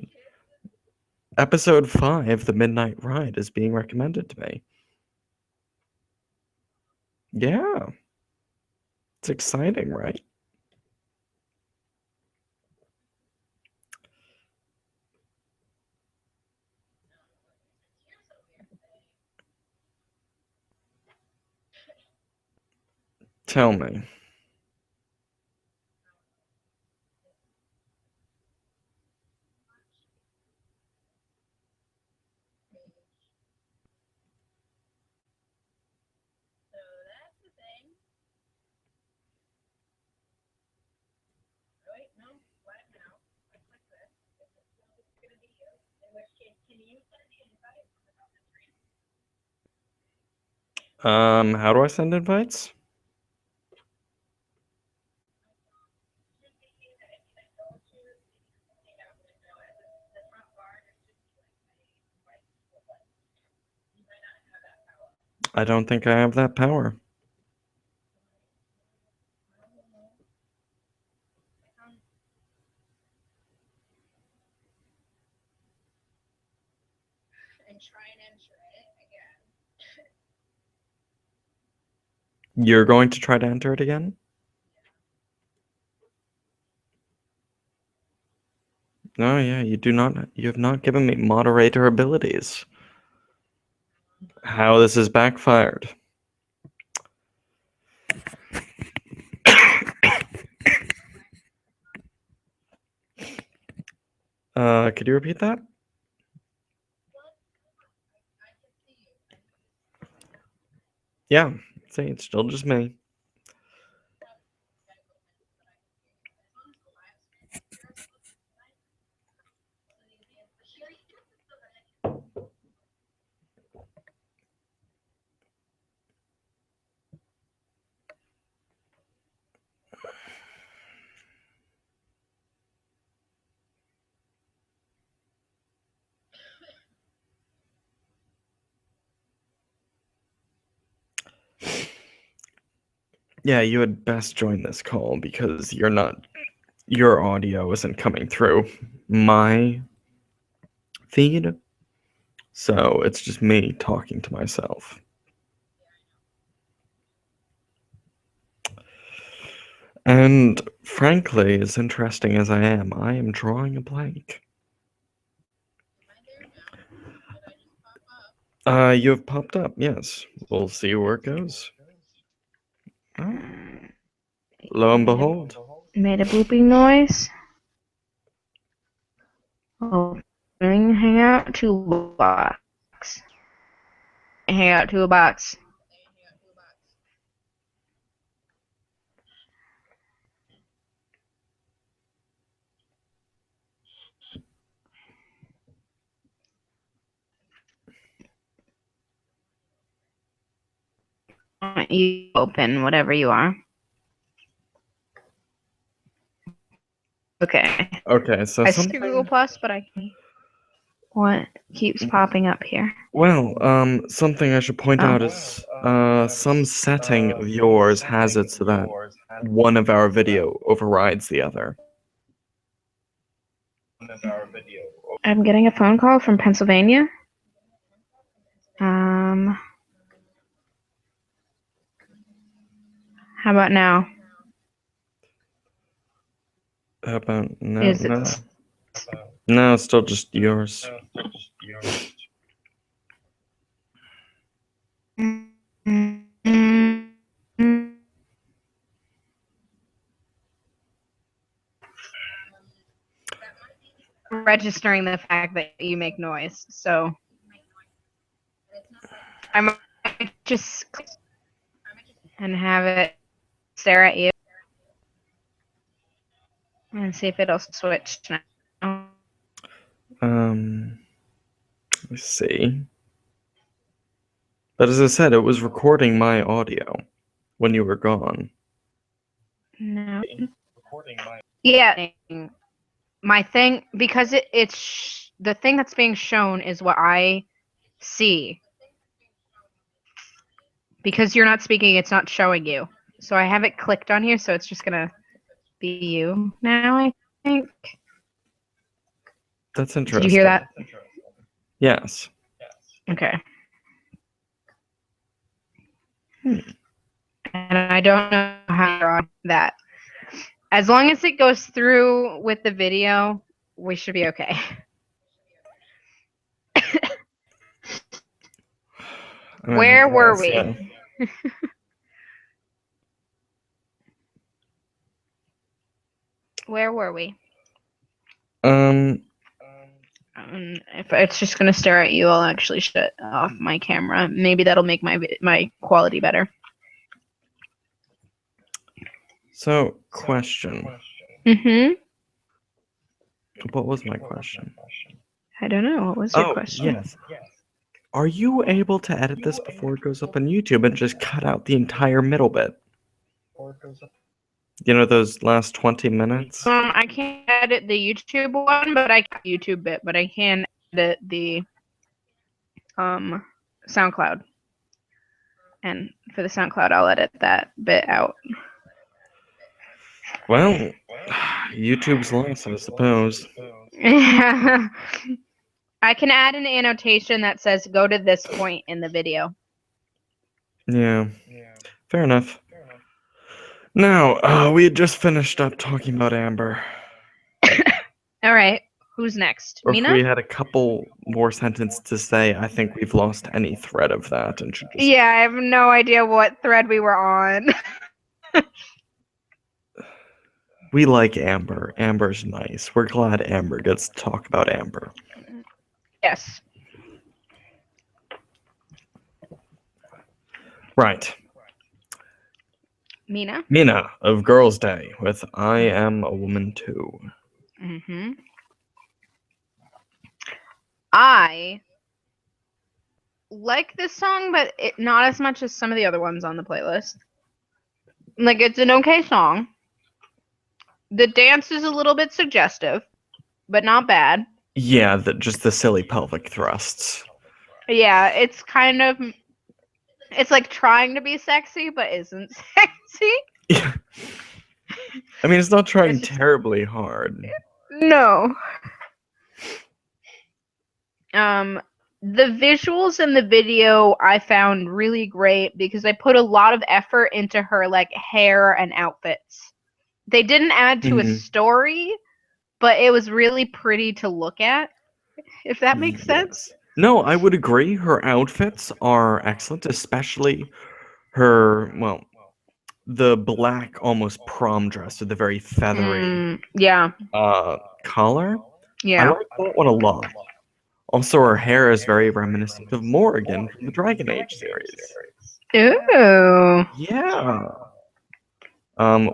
Speaker 1: 5, The Midnight Ride, is being recommended to me. Yeah. It's exciting, right? Tell me. How do I send invites? I don't think I have that power.
Speaker 3: And try and enter it again.
Speaker 1: You're going to try to enter it again? Oh yeah, you have not given me moderator abilities. How this has backfired. Could you repeat that? Yeah, see, it's still just me. Yeah, you had best join this call because your audio isn't coming through my feed. So it's just me talking to myself. And frankly, as interesting as I am drawing a blank. You have popped up, yes. We'll see where it goes. Oh, lo and behold.
Speaker 3: Made a booping noise. Oh, hangout toolbox. Hangout toolbox. You open whatever you are. Okay.
Speaker 1: Okay, so
Speaker 3: I see Google Plus, but what keeps popping up here?
Speaker 1: Well, something I should point out is some setting of yours has it so that one of our video overrides the other.
Speaker 3: I'm getting a phone call from Pennsylvania. How about now?
Speaker 1: How about no,
Speaker 3: Is it?
Speaker 1: no, no, it's still just yours.
Speaker 3: Registering the fact that you make noise, so I might just click and have it stare at you and see if it'll switch now.
Speaker 1: Let's see. But as I said, it was recording my audio when you were gone.
Speaker 3: No. Yeah. My thing, because it's the thing that's being shown is what I see. Because you're not speaking, it's not showing you. So I have it clicked on here, so it's just gonna be you now, I think.
Speaker 1: That's interesting.
Speaker 3: Did you hear that?
Speaker 1: Yes.
Speaker 3: Okay. And I don't know how to draw that. As long as it goes through with the video, we should be okay. Where were we?
Speaker 1: Yeah.
Speaker 3: Where were we? If it's just gonna stare at you, I'll actually shut off my camera. Maybe that'll make my quality better.
Speaker 1: So, question.
Speaker 3: Mm-hmm.
Speaker 1: What was my question?
Speaker 3: I don't know. What was your question?
Speaker 1: Yes. Are you able to edit this before it goes up on YouTube and just cut out the entire middle bit? You know, those last 20 minutes?
Speaker 3: I can't edit the YouTube one, but I can YouTube bit, but I can edit the SoundCloud. And for the SoundCloud, I'll edit that bit out.
Speaker 1: Well, YouTube's loss, I suppose.
Speaker 3: I can add an annotation that says go to this point in the video.
Speaker 1: Yeah, fair enough. Now, we had just finished up talking about Amber.
Speaker 3: All right, who's next?
Speaker 1: Or if
Speaker 3: Mina?
Speaker 1: we had a couple more sentences to say, I think we've lost any thread of that and should just...
Speaker 3: Yeah, I have no idea what thread we were on.
Speaker 1: We like Amber. Amber's nice. We're glad Amber gets to talk about Amber.
Speaker 3: Yes.
Speaker 1: Right.
Speaker 3: Mina?
Speaker 1: Mina of Girls' Day with I Am a Woman Too.
Speaker 3: Mm-hmm. I like this song, but not as much as some of the other ones on the playlist. Like, it's an okay song. The dance is a little bit suggestive, but not bad.
Speaker 1: Yeah, just the silly pelvic thrusts.
Speaker 3: Yeah, it's kind of... It's like trying to be sexy, but isn't sexy.
Speaker 1: Yeah. I mean, it's not trying
Speaker 3: It's just-
Speaker 1: terribly hard.
Speaker 3: No. The visuals in the video I found really great because I put a lot of effort into her like hair and outfits. They didn't add to a story, but it was really pretty to look at, if that makes sense.
Speaker 1: No, I would agree. Her outfits are excellent, especially her, well, the black almost prom dress with the very feathery
Speaker 3: Yeah.
Speaker 1: collar.
Speaker 3: Yeah.
Speaker 1: I like that one a lot. Also, her hair is very reminiscent of Morrigan from the Dragon Age series.
Speaker 3: Ooh.
Speaker 1: Yeah.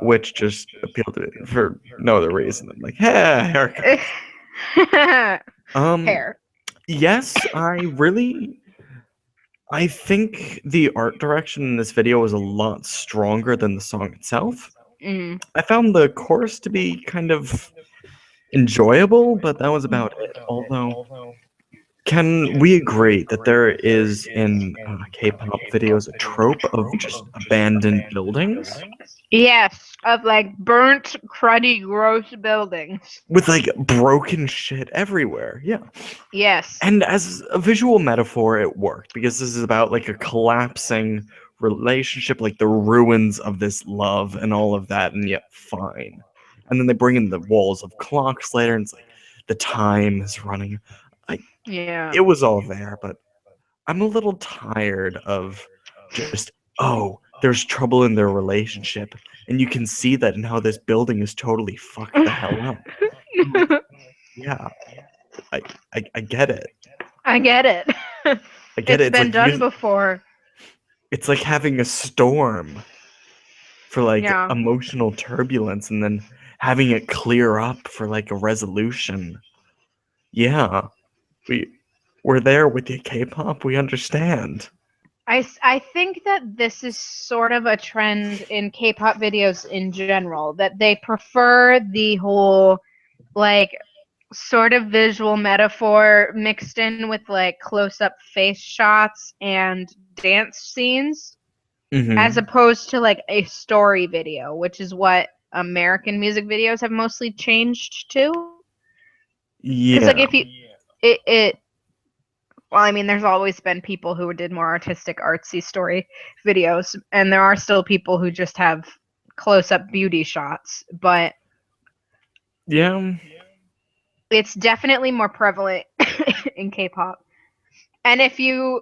Speaker 1: Which just appealed to me for no other reason than like, hey, haircut.
Speaker 3: Hair.
Speaker 1: Yes, I think the art direction in this video was a lot stronger than the song itself. I found the chorus to be kind of enjoyable, but that was about it. Although, can we agree that there is in K-pop videos a trope of just abandoned buildings?
Speaker 3: Yes, of like burnt, cruddy, gross buildings.
Speaker 1: With like broken shit everywhere, yeah.
Speaker 3: Yes.
Speaker 1: And as a visual metaphor, it worked because this is about like a collapsing relationship, like the ruins of this love and all of that, and yet fine. And then they bring in the walls of clocks later, and it's like the time is running.
Speaker 3: Yeah.
Speaker 1: It was all there, but I'm a little tired of just, oh, there's trouble in their relationship, and you can see that in how this building is totally fucked the hell up. Yeah, I get it.
Speaker 3: I get it.
Speaker 1: I get it.
Speaker 3: It's been done before.
Speaker 1: It's like having a storm for like
Speaker 3: Yeah.
Speaker 1: emotional turbulence and then having it clear up for like a resolution. Yeah, we're there with you, K-pop. We understand.
Speaker 3: I think that this is sort of a trend in K-pop videos in general, that they prefer the whole like sort of visual metaphor mixed in with like close-up face shots and dance scenes as opposed to like a story video, which is what American music videos have mostly changed to.
Speaker 1: Yeah.
Speaker 3: Because like if you well, I mean, there's always been people who did more artistic, artsy story videos, and there are still people who just have close-up beauty shots, but
Speaker 1: yeah,
Speaker 3: it's definitely more prevalent in K-pop. And if you,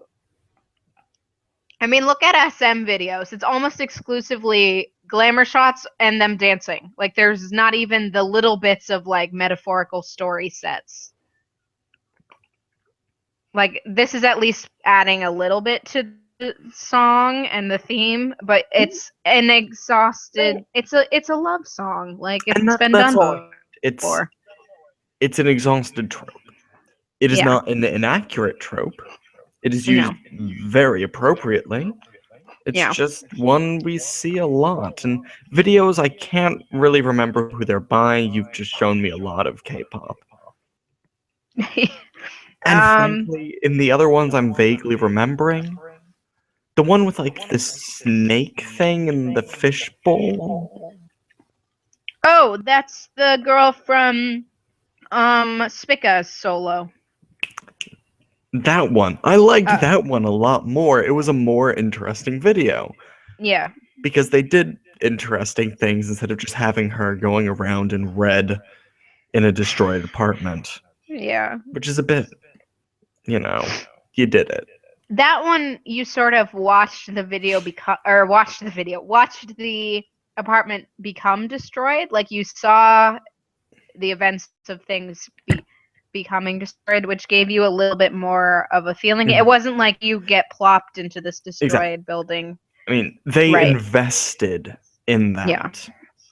Speaker 3: I mean, look at SM videos. It's almost exclusively glamour shots and them dancing. Like, there's not even the little bits of, like, metaphorical story sets. Like, this is at least adding a little bit to the song and the theme, but it's an exhausted, it's a love song. Like, it's been done before.
Speaker 1: It's an exhausted trope. It is
Speaker 3: Yeah.
Speaker 1: not an inaccurate trope. It is
Speaker 3: No.
Speaker 1: used very appropriately. It's
Speaker 3: Yeah.
Speaker 1: just one we see a lot. And videos, I can't really remember who they're by. You've just shown me a lot of K-pop. And frankly, in the other ones I'm vaguely remembering, the one with like the snake thing and the fishbowl.
Speaker 3: Oh, that's the girl from Spica's solo.
Speaker 1: That one. I liked that one a lot more. It was a more interesting video.
Speaker 3: Yeah.
Speaker 1: Because they did interesting things instead of just having her going around in red in a destroyed apartment.
Speaker 3: Yeah.
Speaker 1: Which is a bit, you did it.
Speaker 3: That one, you sort of watched the apartment become destroyed. Like you saw the events of things becoming destroyed, which gave you a little bit more of a feeling.
Speaker 1: Mhm.
Speaker 3: It wasn't like you get plopped into this destroyed
Speaker 1: Exactly.
Speaker 3: building.
Speaker 1: I mean, they
Speaker 3: Right.
Speaker 1: invested in that.
Speaker 3: Yeah.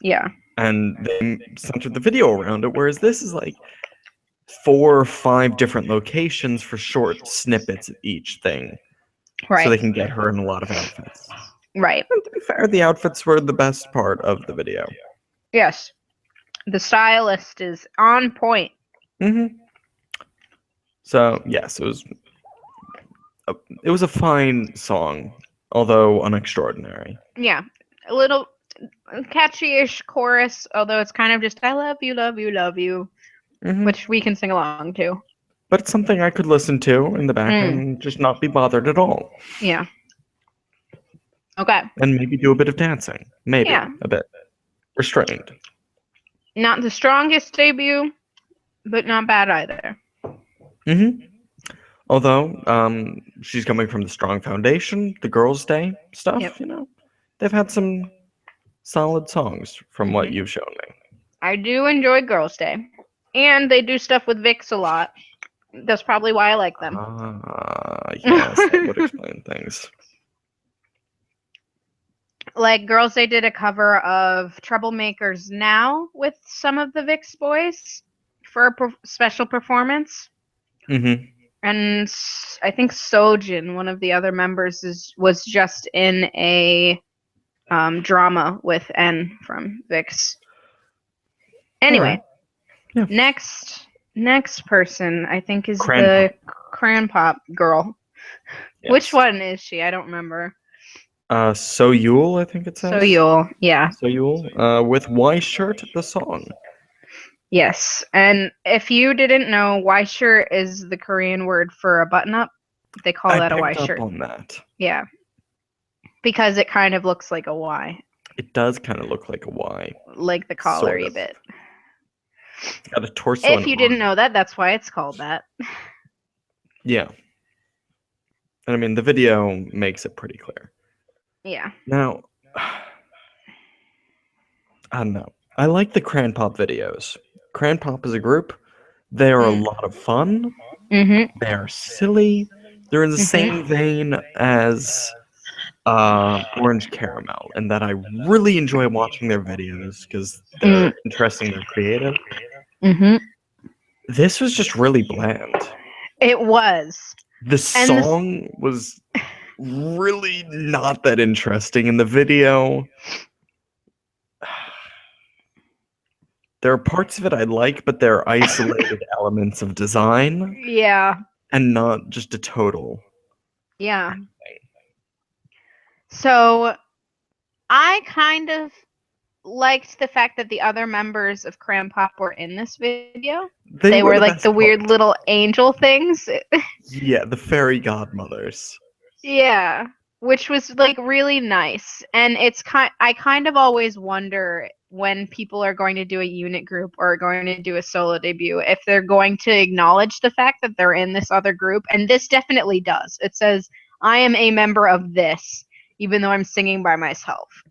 Speaker 3: Yeah.
Speaker 1: And they centered the video around it, whereas this is like 4 or 5 different locations for short snippets of each thing.
Speaker 3: Right.
Speaker 1: So they can get her in a lot of outfits.
Speaker 3: Right.
Speaker 1: And to be fair, the outfits were the best part of the video.
Speaker 3: Yes. The stylist is on point.
Speaker 1: Mm-hmm. So, yes, it was a fine song, although unextraordinary.
Speaker 3: Yeah. A little catchy-ish chorus, although it's kind of just I love you, love you, love you,
Speaker 1: Mm-hmm.
Speaker 3: which we can sing along to.
Speaker 1: But it's something I could listen to in the background and just not be bothered at all.
Speaker 3: Yeah. Okay.
Speaker 1: And maybe do a bit of dancing. Maybe.
Speaker 3: Yeah.
Speaker 1: A bit. Restrained.
Speaker 3: Not the strongest debut, but not bad either.
Speaker 1: Mm-hmm. Although, she's coming from the strong foundation, the Girls' Day stuff,
Speaker 3: Yep.
Speaker 1: They've had some solid songs from what you've shown me.
Speaker 3: I do enjoy Girls' Day. And they do stuff with Vix a lot. That's probably why I like them.
Speaker 1: Yes, that would explain things.
Speaker 3: Like Girls' Day did a cover of Troublemakers Now with some of the Vix boys for a special performance.
Speaker 1: Mm-hmm.
Speaker 3: And I think Sojin, one of the other members, was just in a drama with N from Vix. Anyway,
Speaker 1: yeah.
Speaker 3: next person I think is
Speaker 1: Cran
Speaker 3: the Kpop girl.
Speaker 1: Yes.
Speaker 3: Which one is she? I don't remember.
Speaker 1: Soyul, I think it says.
Speaker 3: Soyul, yeah.
Speaker 1: Soyul, with Y Shirt, the song.
Speaker 3: Yes, and if you didn't know, Y shirt is the Korean word for a button-up. They call that a Y shirt.
Speaker 1: On that.
Speaker 3: Yeah, because it kind of looks like a Y.
Speaker 1: It does kind of look like a Y.
Speaker 3: Like the collar
Speaker 1: Sort
Speaker 3: a
Speaker 1: of.
Speaker 3: bit.
Speaker 1: It's got a torso.
Speaker 3: If you didn't know that, that's why it's called that.
Speaker 1: Yeah. And I mean, the video makes it pretty clear.
Speaker 3: Yeah.
Speaker 1: Now, I don't know. I like the Kpop videos. Kpop is a group. They are a lot of fun.
Speaker 3: Mm-hmm.
Speaker 1: They are silly. They're in the same vein as Orange Caramel, and that I really enjoy watching their videos because they're interesting, they're creative.
Speaker 3: Mm-hmm.
Speaker 1: This was just really bland.
Speaker 3: It was.
Speaker 1: The song was really not that interesting in the video. There are parts of it I like, but they're isolated elements of design.
Speaker 3: Yeah.
Speaker 1: And not just a total.
Speaker 3: Yeah. So I kind of liked the fact that the other members of Kpop were in this video. They were like the weird little angel things.
Speaker 1: Yeah, the fairy godmothers.
Speaker 3: Yeah, which was like really nice. And I kind of always wonder when people are going to do a unit group or going to do a solo debut if they're going to acknowledge the fact that they're in this other group, and this definitely does. It says I am a member of this even though I'm singing by myself.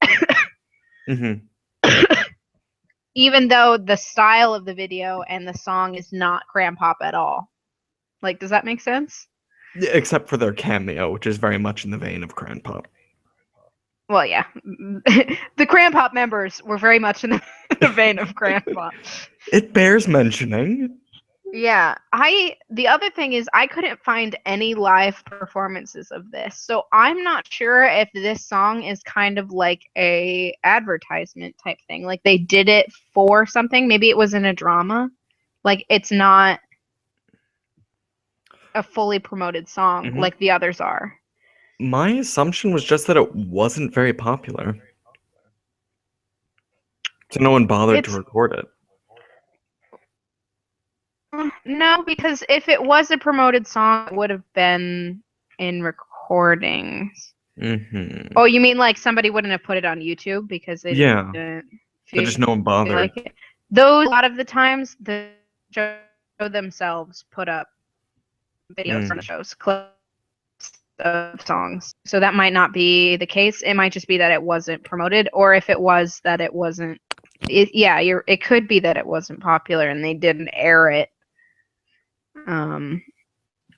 Speaker 3: Even though the style of the video and the song is not Kpop at all. Like, does that make sense?
Speaker 1: Yeah, except for their cameo, which is very much in the vein of Kpop.
Speaker 3: Well, yeah. The Kpop members were very much in the vein of Kpop.
Speaker 1: It bears mentioning
Speaker 3: Yeah, the other thing is I couldn't find any live performances of this. So I'm not sure if this song is kind of like a advertisement type thing. Like they did it for something. Maybe it was in a drama. Like it's not a fully promoted song
Speaker 1: Mhm.
Speaker 3: like the others are.
Speaker 1: My assumption was just that it wasn't very popular. So no one bothered to
Speaker 3: It's
Speaker 1: record it.
Speaker 3: no, because if it was a promoted song, it would have been in recordings.
Speaker 1: Mm-hmm.
Speaker 3: Oh, you mean like somebody wouldn't have put it on YouTube because they
Speaker 1: Yeah,
Speaker 3: didn't
Speaker 1: but
Speaker 3: feel
Speaker 1: just no one bothered.
Speaker 3: like it? Those, a lot of the times, the show themselves put up videos from the shows, clips of songs. So that might not be the case. It might just be that it wasn't promoted, or if it was, that it wasn't. Yeah, it could be that it wasn't popular and they didn't air it,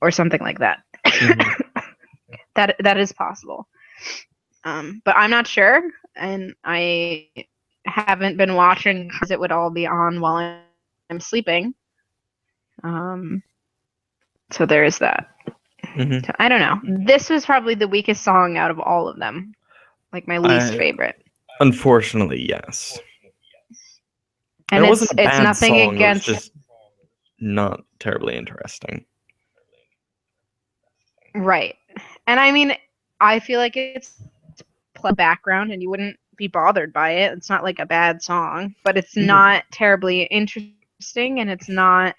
Speaker 3: or something like that.
Speaker 1: Mhm.
Speaker 3: That is possible. But I'm not sure, and I haven't been watching because it would all be on while I'm sleeping. So there is that.
Speaker 1: Mhm.
Speaker 3: So, I don't know. This was probably the weakest song out of all of them. Like my least favorite.
Speaker 1: Unfortunately, yes. And
Speaker 3: And
Speaker 1: it wasn't a
Speaker 3: it's
Speaker 1: bad
Speaker 3: nothing
Speaker 1: song, it was
Speaker 3: against
Speaker 1: just not terribly interesting.
Speaker 3: right. And I mean, I feel like it's background and you wouldn't be bothered by it. It's not like a bad song, but it's
Speaker 1: No.
Speaker 3: not terribly interesting and it's not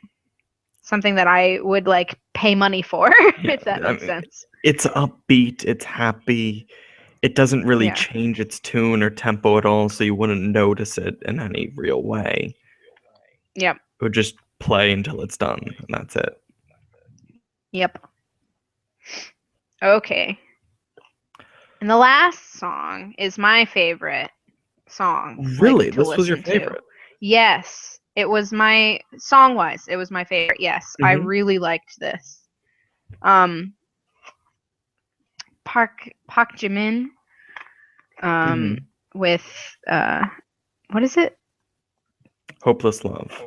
Speaker 3: something that I would like pay money for,
Speaker 1: Yeah,
Speaker 3: if that
Speaker 1: I
Speaker 3: makes
Speaker 1: mean,
Speaker 3: sense.
Speaker 1: it's upbeat, it's happy. It doesn't really
Speaker 3: Yeah.
Speaker 1: change its tune or tempo at all, so you wouldn't notice it in any real way.
Speaker 3: Yep.
Speaker 1: It would just play until it's done, and that's it.
Speaker 3: Yep. Okay. And the last song is my favorite song, like
Speaker 1: Really?
Speaker 3: to
Speaker 1: This was your
Speaker 3: listen to.
Speaker 1: favorite?
Speaker 3: Yes, it was my song wise, it was my favorite. Yes, I
Speaker 1: Mhm.
Speaker 3: really liked this. Um Park Jimin
Speaker 1: Mhm.
Speaker 3: with what is it?
Speaker 1: Hopeless Love.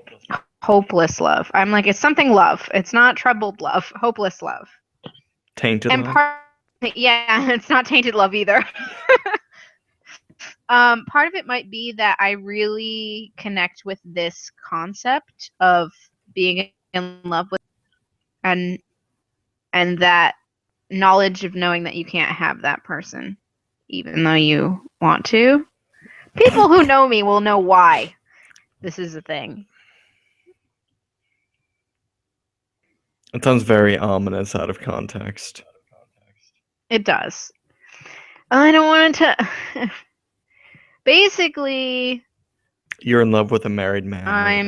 Speaker 3: Hopeless Love. I'm like, it's something love. It's not troubled love. Hopeless love.
Speaker 1: Tainted
Speaker 3: And
Speaker 1: Love?
Speaker 3: yeah, it's not tainted love either. Part of it might be that I really connect with this concept of being in love with, and that knowledge of knowing that you can't have that person even though you want to. People who know me will know why this is a thing.
Speaker 1: It sounds very ominous out of context.
Speaker 3: It does. I don't want to. Basically,
Speaker 1: You're in love with a married man or whatever.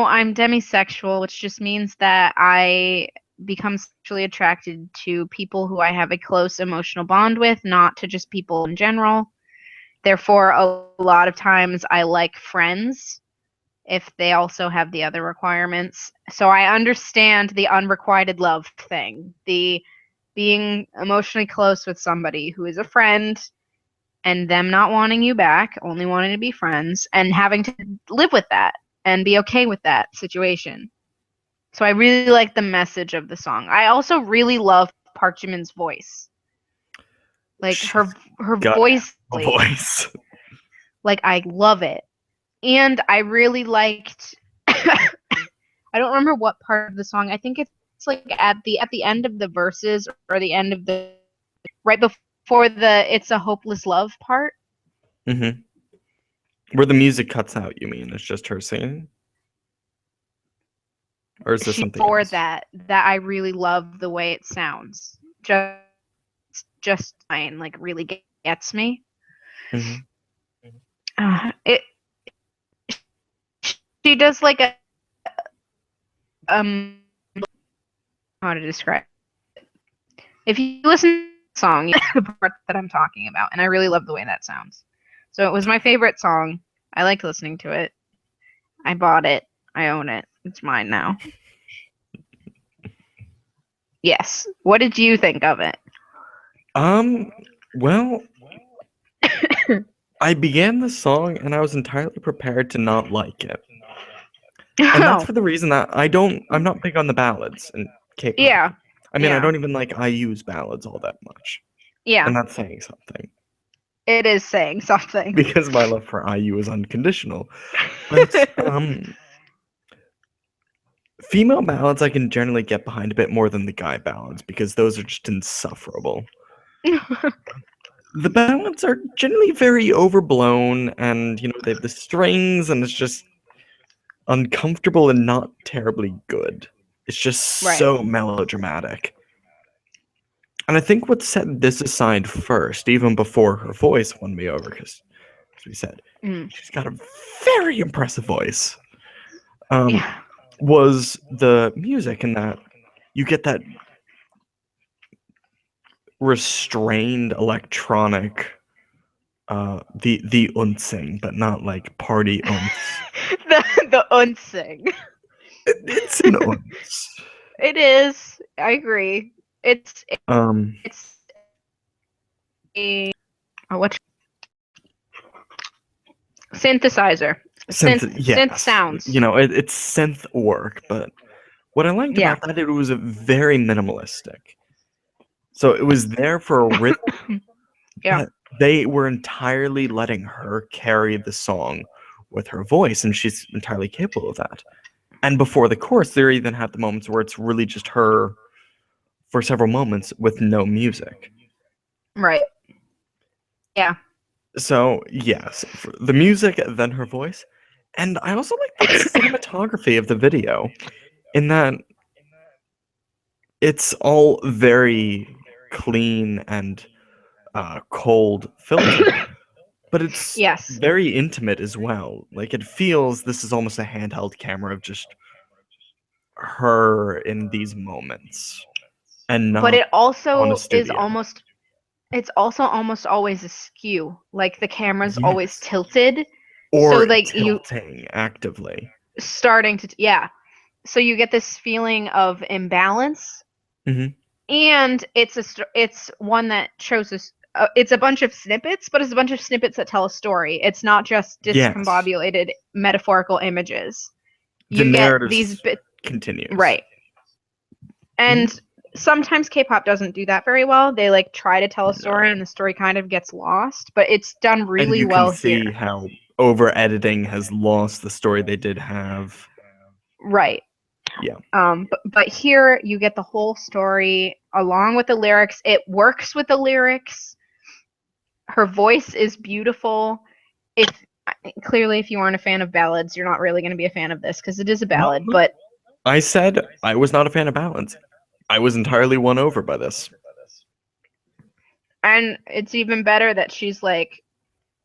Speaker 3: I'm demisexual, which just means that I become sexually attracted to people who I have a close emotional bond with, not to just people in general. Therefore, a lot of times I like friends if they also have the other requirements. So I understand the unrequited love thing, the being emotionally close with somebody who is a friend and them not wanting you back, only wanting to be friends, and having to live with that and be okay with that situation. So I really like the message of the song. I also really love Park Jimin's voice. Like
Speaker 1: She's
Speaker 3: her
Speaker 1: got
Speaker 3: voice,
Speaker 1: a voice.
Speaker 3: like I love it. And I really liked I don't remember what part of the song. I think it's like at the end of the verses or the end of the right before the "It's a Hopeless Love" part.
Speaker 1: Mhm. Where the music cuts out, you mean? It's just her singing? Or is there
Speaker 3: She
Speaker 1: something
Speaker 3: for
Speaker 1: else?
Speaker 3: that I really love the way it sounds. Just fine, like really gets me.
Speaker 1: Mhm.
Speaker 3: It she does like a um how to describe it. If you listen to the song, you know the part that I'm talking about, and I really love the way that sounds. So it was my favorite song. I like listening to it. I bought it. I own it. It's mine now. Yes. What did you think of it?
Speaker 1: Well, I began the song and I was entirely prepared to not like it. And that's for the reason that I'm not big on the ballads in K-pop.
Speaker 3: Yeah.
Speaker 1: I mean, I
Speaker 3: Yeah.
Speaker 1: don't even like IU's ballads all that much.
Speaker 3: Yeah.
Speaker 1: And that's saying something.
Speaker 3: It is saying something.
Speaker 1: Because my love for IU is unconditional. But, female ballads I can generally get behind a bit more than the guy ballads, because those are just insufferable. The ballads are generally very overblown, and, they have the strings, and it's just uncomfortable and not terribly good. It's just so melodramatic. And I think what set this aside first, even before her voice won me over, because, as we said, she's got a very impressive voice, was the music, and that you get that restrained electronic, the unsing, but not like party unts.
Speaker 3: the unsing.
Speaker 1: It's an unts.
Speaker 3: It is. I agree. It's a what synthesizer. Synth sounds.
Speaker 1: It's synth work, but what I liked about that, it was very minimalistic. So it was there for a rhythm, but they were entirely letting her carry the song with her voice, and she's entirely capable of that. And before the chorus, they even had the moments where it's really just her for several moments with no music.
Speaker 3: Right. Yeah.
Speaker 1: So, yes, the music, then her voice. And I also like the cinematography of the video, in that it's all very clean and cold filter. But it's very intimate as well. Like, it feels this is almost a handheld camera of just her in these moments. And not
Speaker 3: but it also
Speaker 1: on a
Speaker 3: is
Speaker 1: studio.
Speaker 3: it's also almost always askew. Like the camera's always tilted.
Speaker 1: Or
Speaker 3: so like
Speaker 1: tilting actively.
Speaker 3: Starting to So you get this feeling of imbalance.
Speaker 1: Mm-hmm.
Speaker 3: And it's one that shows us it's a bunch of snippets, but it's a bunch of snippets that tell a story. It's not just discombobulated metaphorical images.
Speaker 1: You get these bits continues.
Speaker 3: Right. And sometimes K-pop doesn't do that very well. They like try to tell a story and the story kind of gets lost, but it's done really well here.
Speaker 1: And you can see how over editing has lost the story they did have.
Speaker 3: Right.
Speaker 1: Yeah.
Speaker 3: But here you get the whole story along with the lyrics. It works with the lyrics. Her voice is beautiful. Clearly, if you aren't a fan of ballads, you're not really going to be a fan of this because it is a ballad. But
Speaker 1: I said I was not a fan of ballads. I was entirely won over by this.
Speaker 3: And it's even better that she's like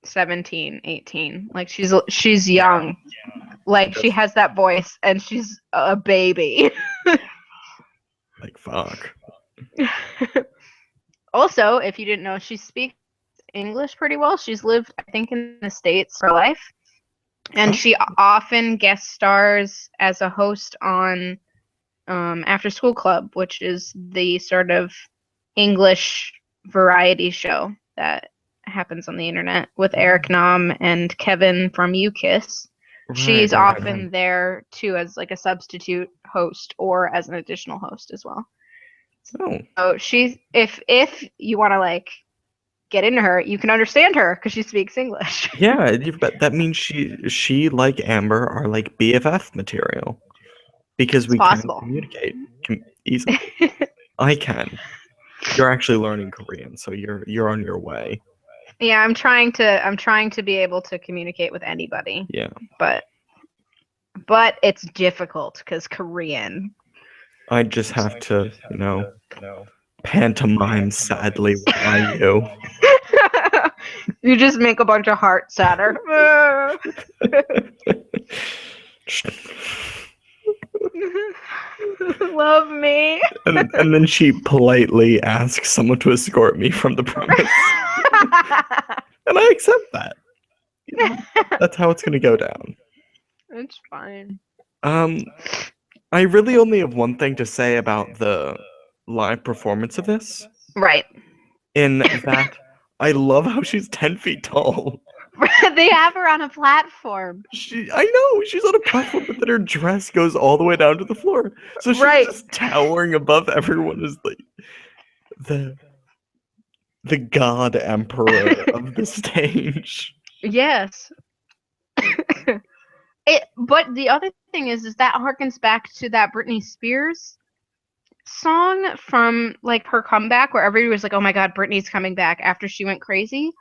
Speaker 3: 17, 18. Like she's young. Like she has that voice and she's a baby.
Speaker 1: Like fuck.
Speaker 3: Also, if you didn't know, she speaks English pretty well. She's lived, I think, in the States for life. And she often guest stars as a host on After School Club, which is the sort of English variety show that happens on the internet with Eric Nam and Kevin from UKISS. She's often there too as like a substitute host or as an additional host as well. So she's if you want to like get into her, you can understand her because she speaks English.
Speaker 1: Yeah, but that means she like Amber are like BFF material because we can communicate easily. I can. You're actually learning Korean, so you're on your way.
Speaker 3: Yeah, I'm trying to be able to communicate with anybody.
Speaker 1: Yeah.
Speaker 3: But it's difficult because Korean.
Speaker 1: I just have to, pantomime sadly with IU.
Speaker 3: You just make a bunch of heart sadder. Love me.
Speaker 1: And then she politely asks someone to escort me from the premise. And I accept that. That's how it's going to go down.
Speaker 3: It's fine.
Speaker 1: I really only have one thing to say about the live performance of this.
Speaker 3: Right.
Speaker 1: In that, I love how she's 10 feet tall.
Speaker 3: They have her on a platform.
Speaker 1: I know she's on a platform, but then her dress goes all the way down to the floor, so she's
Speaker 3: Right.
Speaker 1: just towering above everyone as like the god emperor of the stage.
Speaker 3: Yes. But the other thing is that harkens back to that Britney Spears song from like her comeback, where everybody was like, "Oh my God, Britney's coming back" after she went crazy.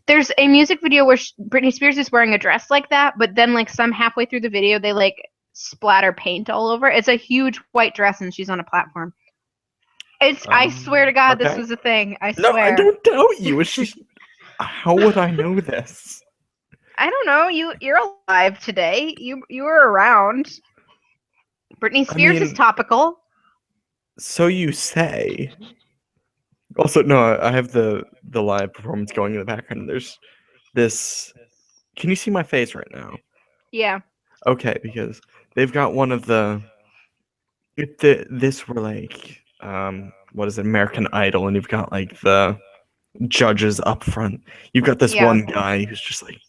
Speaker 3: There's a music video where Britney Spears is wearing a dress like that, but then like some halfway through the video they like splatter paint all over. It's a huge white dress and she's on a platform. I swear to God, this
Speaker 1: Okay.
Speaker 3: was a thing. I
Speaker 1: No, I
Speaker 3: swear.
Speaker 1: don't doubt you. It's just, how would I know this?
Speaker 3: I don't know. You're alive today. You were around. Britney Spears is
Speaker 1: mean-
Speaker 3: topical.
Speaker 1: So you say. Also, no, I have the live performance going in the background. There's this. Can you see my face right now?
Speaker 3: Yeah.
Speaker 1: Okay, because they've got one of the. If this were like, what is it, American Idol, and you've got like the judges up front. You've got this
Speaker 3: Yeah.
Speaker 1: one guy who's just like,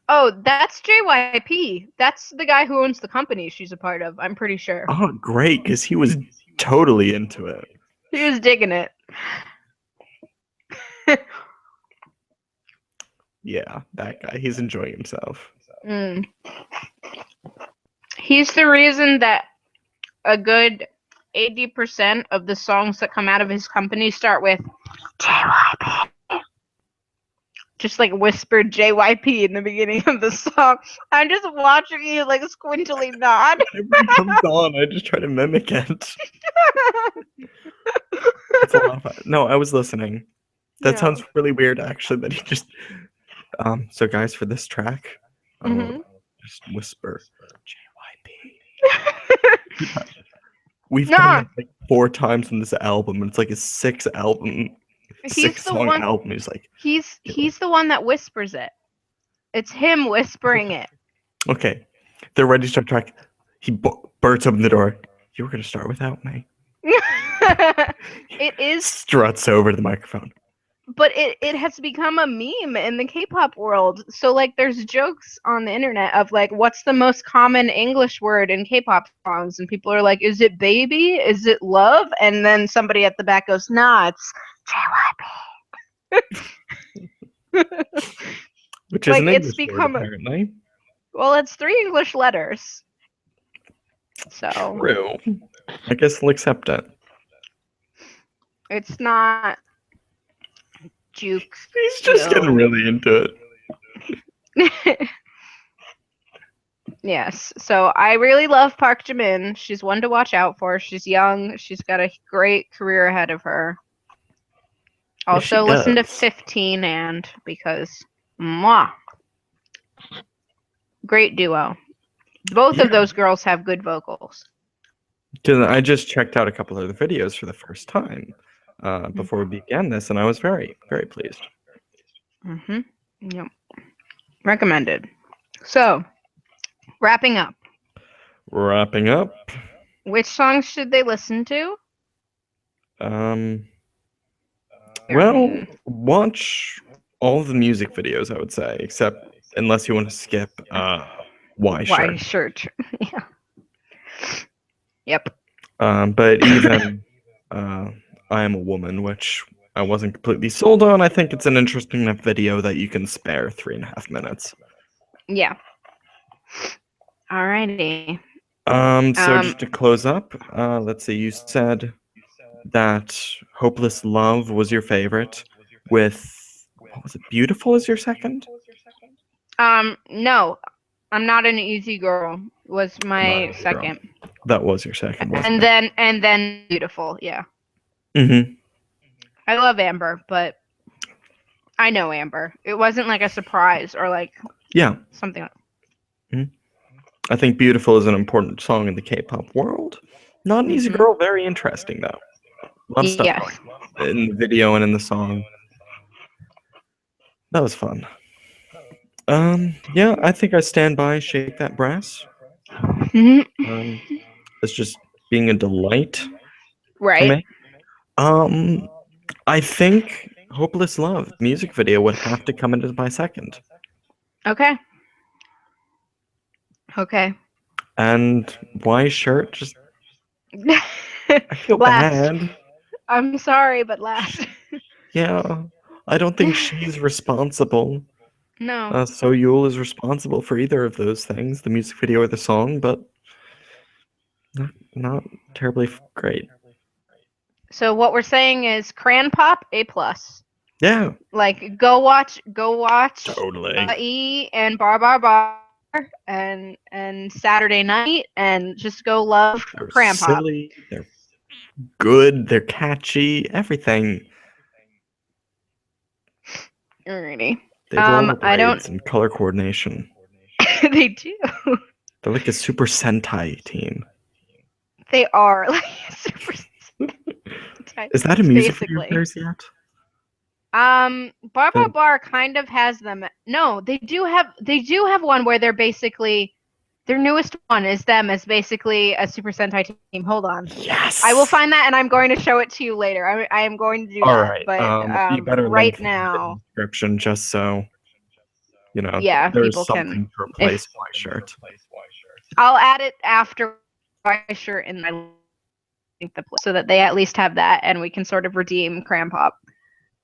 Speaker 3: Oh, that's JYP. That's the guy who owns the company she's a part of. I'm pretty sure.
Speaker 1: oh, great, because he was totally into it.
Speaker 3: He was digging it.
Speaker 1: Yeah, that guy. He's enjoying himself.
Speaker 3: Mm. He's the reason that a good 80% of the songs that come out of his company start with JYP. Just like whispered JYP in the beginning of the song. I'm just watching you like squintily nod.
Speaker 1: Every comes on, I just try to mimic it. It's a lot of fun. No, I was listening. That
Speaker 3: Yeah.
Speaker 1: sounds really weird, actually. That he just. So guys, for this track,
Speaker 3: Mhm.
Speaker 1: just whisper JYP. We've done that like 4 times on this album, and it's like a 6-song album. He's like,
Speaker 3: He's the one that whispers it. It's him whispering it.
Speaker 1: okay, they're ready to start track. He bursts open the door. You were gonna start without me.
Speaker 3: It is,
Speaker 1: Struts over to the microphone.
Speaker 3: but it has become a meme in the K-pop world. So like there's jokes on the internet of like what's the most common English word in K-pop songs, and people are like, is it baby? Is it love? And then somebody at the back goes, nah, it's JYP.
Speaker 1: Which is an
Speaker 3: Like, it's
Speaker 1: English
Speaker 3: become
Speaker 1: word, apparently.
Speaker 3: Well, it's 3 English letters. So
Speaker 1: True. I guess I'll accept it.
Speaker 3: it's not juke.
Speaker 1: He's just getting really into it.
Speaker 3: Yes. So I really love Park Jimin. She's one to watch out for. She's young. She's got a great career ahead of her. Also, listen to
Speaker 1: does.
Speaker 3: 15 and because mwah. Great duo. Both of those girls have good vocals.
Speaker 1: Because I just checked out a couple of the videos for the first time before we began this, and I was very, very pleased.
Speaker 3: Mm-hmm. Yep. Recommended. So, wrapping up.
Speaker 1: Wrapping up.
Speaker 3: Which songs should they listen to?
Speaker 1: Well, watch all the music videos, I would say, except unless you want to skip Why Shirt.
Speaker 3: Shirt. Yeah. Yep.
Speaker 1: But even I Am a Woman, which I wasn't completely sold on, I think it's an interesting enough video that you can spare 3.5 minutes.
Speaker 3: Yeah. Alrighty.
Speaker 1: So just to close up, let's see, you said that Hopeless Love was your favorite, with, what was it, Beautiful is your second?
Speaker 3: No. I'm Not an Easy Girl was my second.
Speaker 1: That was your second, wasn't it?
Speaker 3: And then Beautiful, yeah.
Speaker 1: Mm-hmm.
Speaker 3: I love Amber, but I know Amber. It wasn't like a surprise or like something like
Speaker 1: I think Beautiful is an important song in the K-pop world. Not an Easy Girl, very interesting though. A lot of stuff in the video and in the song. That was fun. Yeah, I think I stand by Shake That Brass. It's just being a delight for me. I think Hopeless Love music video would have to come into my second.
Speaker 3: Okay. Okay.
Speaker 1: And why shirt? Just I feel
Speaker 3: Last.
Speaker 1: bad.
Speaker 3: I'm sorry, but last.
Speaker 1: Yeah, I don't think she's responsible.
Speaker 3: No.
Speaker 1: So Yule is responsible for either of those things, the music video or the song, but not terribly great.
Speaker 3: So what we're saying is Kpop A+.
Speaker 1: Yeah,
Speaker 3: Like go watch
Speaker 1: totally.
Speaker 3: E and Bar and Saturday Night and just go love
Speaker 1: They're
Speaker 3: Pop.
Speaker 1: silly, they're good, they're catchy, everything.
Speaker 3: Alrighty.
Speaker 1: They have
Speaker 3: I don't.
Speaker 1: rollerblades and color coordination.
Speaker 3: They do.
Speaker 1: They're like a Super Sentai team.
Speaker 3: They are like super.
Speaker 1: Is that a music video
Speaker 3: basically
Speaker 1: of theirs yet?
Speaker 3: Bar kind of has them. No, they do have one where they're basically their newest one is them as basically a Super Sentai team. Hold on.
Speaker 1: Yes.
Speaker 3: I will find that and I'm going to show it to you later. I am going to do
Speaker 1: All
Speaker 3: that.
Speaker 1: right.
Speaker 3: But
Speaker 1: you better
Speaker 3: right
Speaker 1: link in
Speaker 3: now,
Speaker 1: the description just so you know.
Speaker 3: yeah,
Speaker 1: there's
Speaker 3: people
Speaker 1: something
Speaker 3: can
Speaker 1: to replace my shirt.
Speaker 3: I'll add it after my shirt in my link the so that they at least have that and we can sort of redeem Crampop.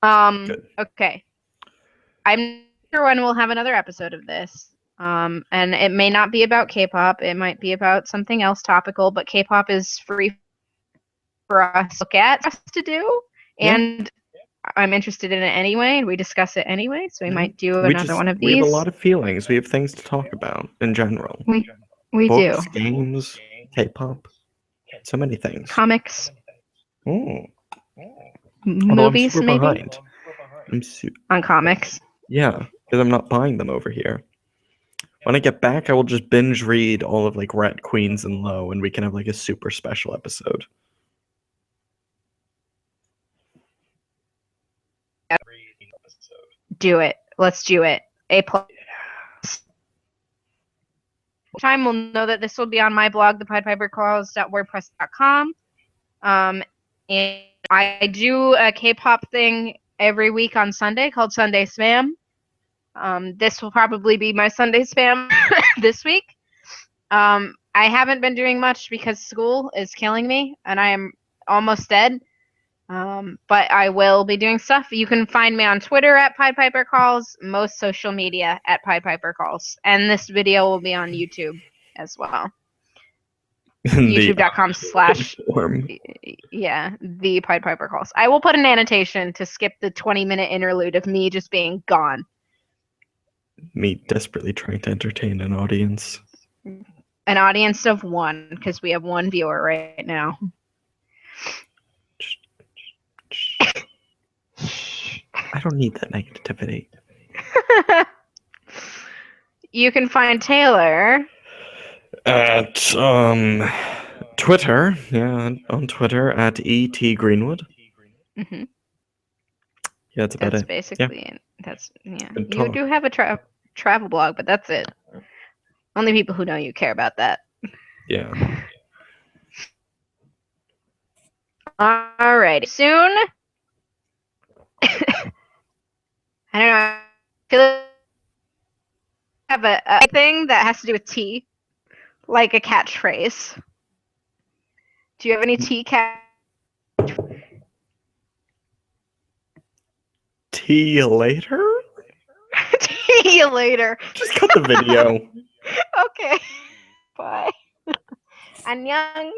Speaker 1: Good.
Speaker 3: Okay. I'm not sure when we'll have another episode of this. And it may not be about K-pop. It might be about something else topical, but K-pop is free for us to look at, us to do.
Speaker 1: Yeah.
Speaker 3: And I'm interested in it anyway, and we discuss it anyway, so we might do another one of
Speaker 1: We have a
Speaker 3: these.
Speaker 1: lot of feelings. We have things to talk about in general.
Speaker 3: We
Speaker 1: Books,
Speaker 3: do.
Speaker 1: games, K-pop, so many things.
Speaker 3: Comics.
Speaker 1: Oh.
Speaker 3: Movies,
Speaker 1: I'm super
Speaker 3: maybe?
Speaker 1: behind.
Speaker 3: On comics.
Speaker 1: Yeah, because I'm not buying them over here. When I get back, I will just binge read all of like Rat Queens and Low, and we can have like a super special episode.
Speaker 3: Do it. Let's do it. A+. Time will know that this will be on my blog, thepiedpipercalls.wordpress.com. And I do a K-pop thing every week on Sunday called Sunday Spam. This will probably be my Sunday Spam this week. I haven't been doing much because school is killing me and I am almost dead. But I will be doing stuff. You can find me on Twitter at Pied Piper Calls, most social media at Pied Piper Calls. And this video will be on YouTube as well. YouTube.com/ yeah, the Pied Piper Calls. I will put an annotation to skip the 20-minute interlude of me just being gone.
Speaker 1: Me desperately trying to entertain an audience.
Speaker 3: An audience of one, because we have one viewer right now.
Speaker 1: I don't need that negativity.
Speaker 3: You can find Taylor
Speaker 1: at Twitter. Yeah, on Twitter at ET_Greenwood.
Speaker 3: Mm-hmm.
Speaker 1: Yeah, that's about it.
Speaker 3: Basically, yeah. That's
Speaker 1: Good
Speaker 3: You
Speaker 1: talk.
Speaker 3: do have a travel blog, but that's it. Only people who know you care about that.
Speaker 1: Yeah.
Speaker 3: Alrighty. Soon. I don't know. I feel like I have a thing that has to do with tea, like a catchphrase. Do you have any tea
Speaker 1: See you later?
Speaker 3: See you later.
Speaker 1: Just cut the video.
Speaker 3: Okay. Bye. 안녕.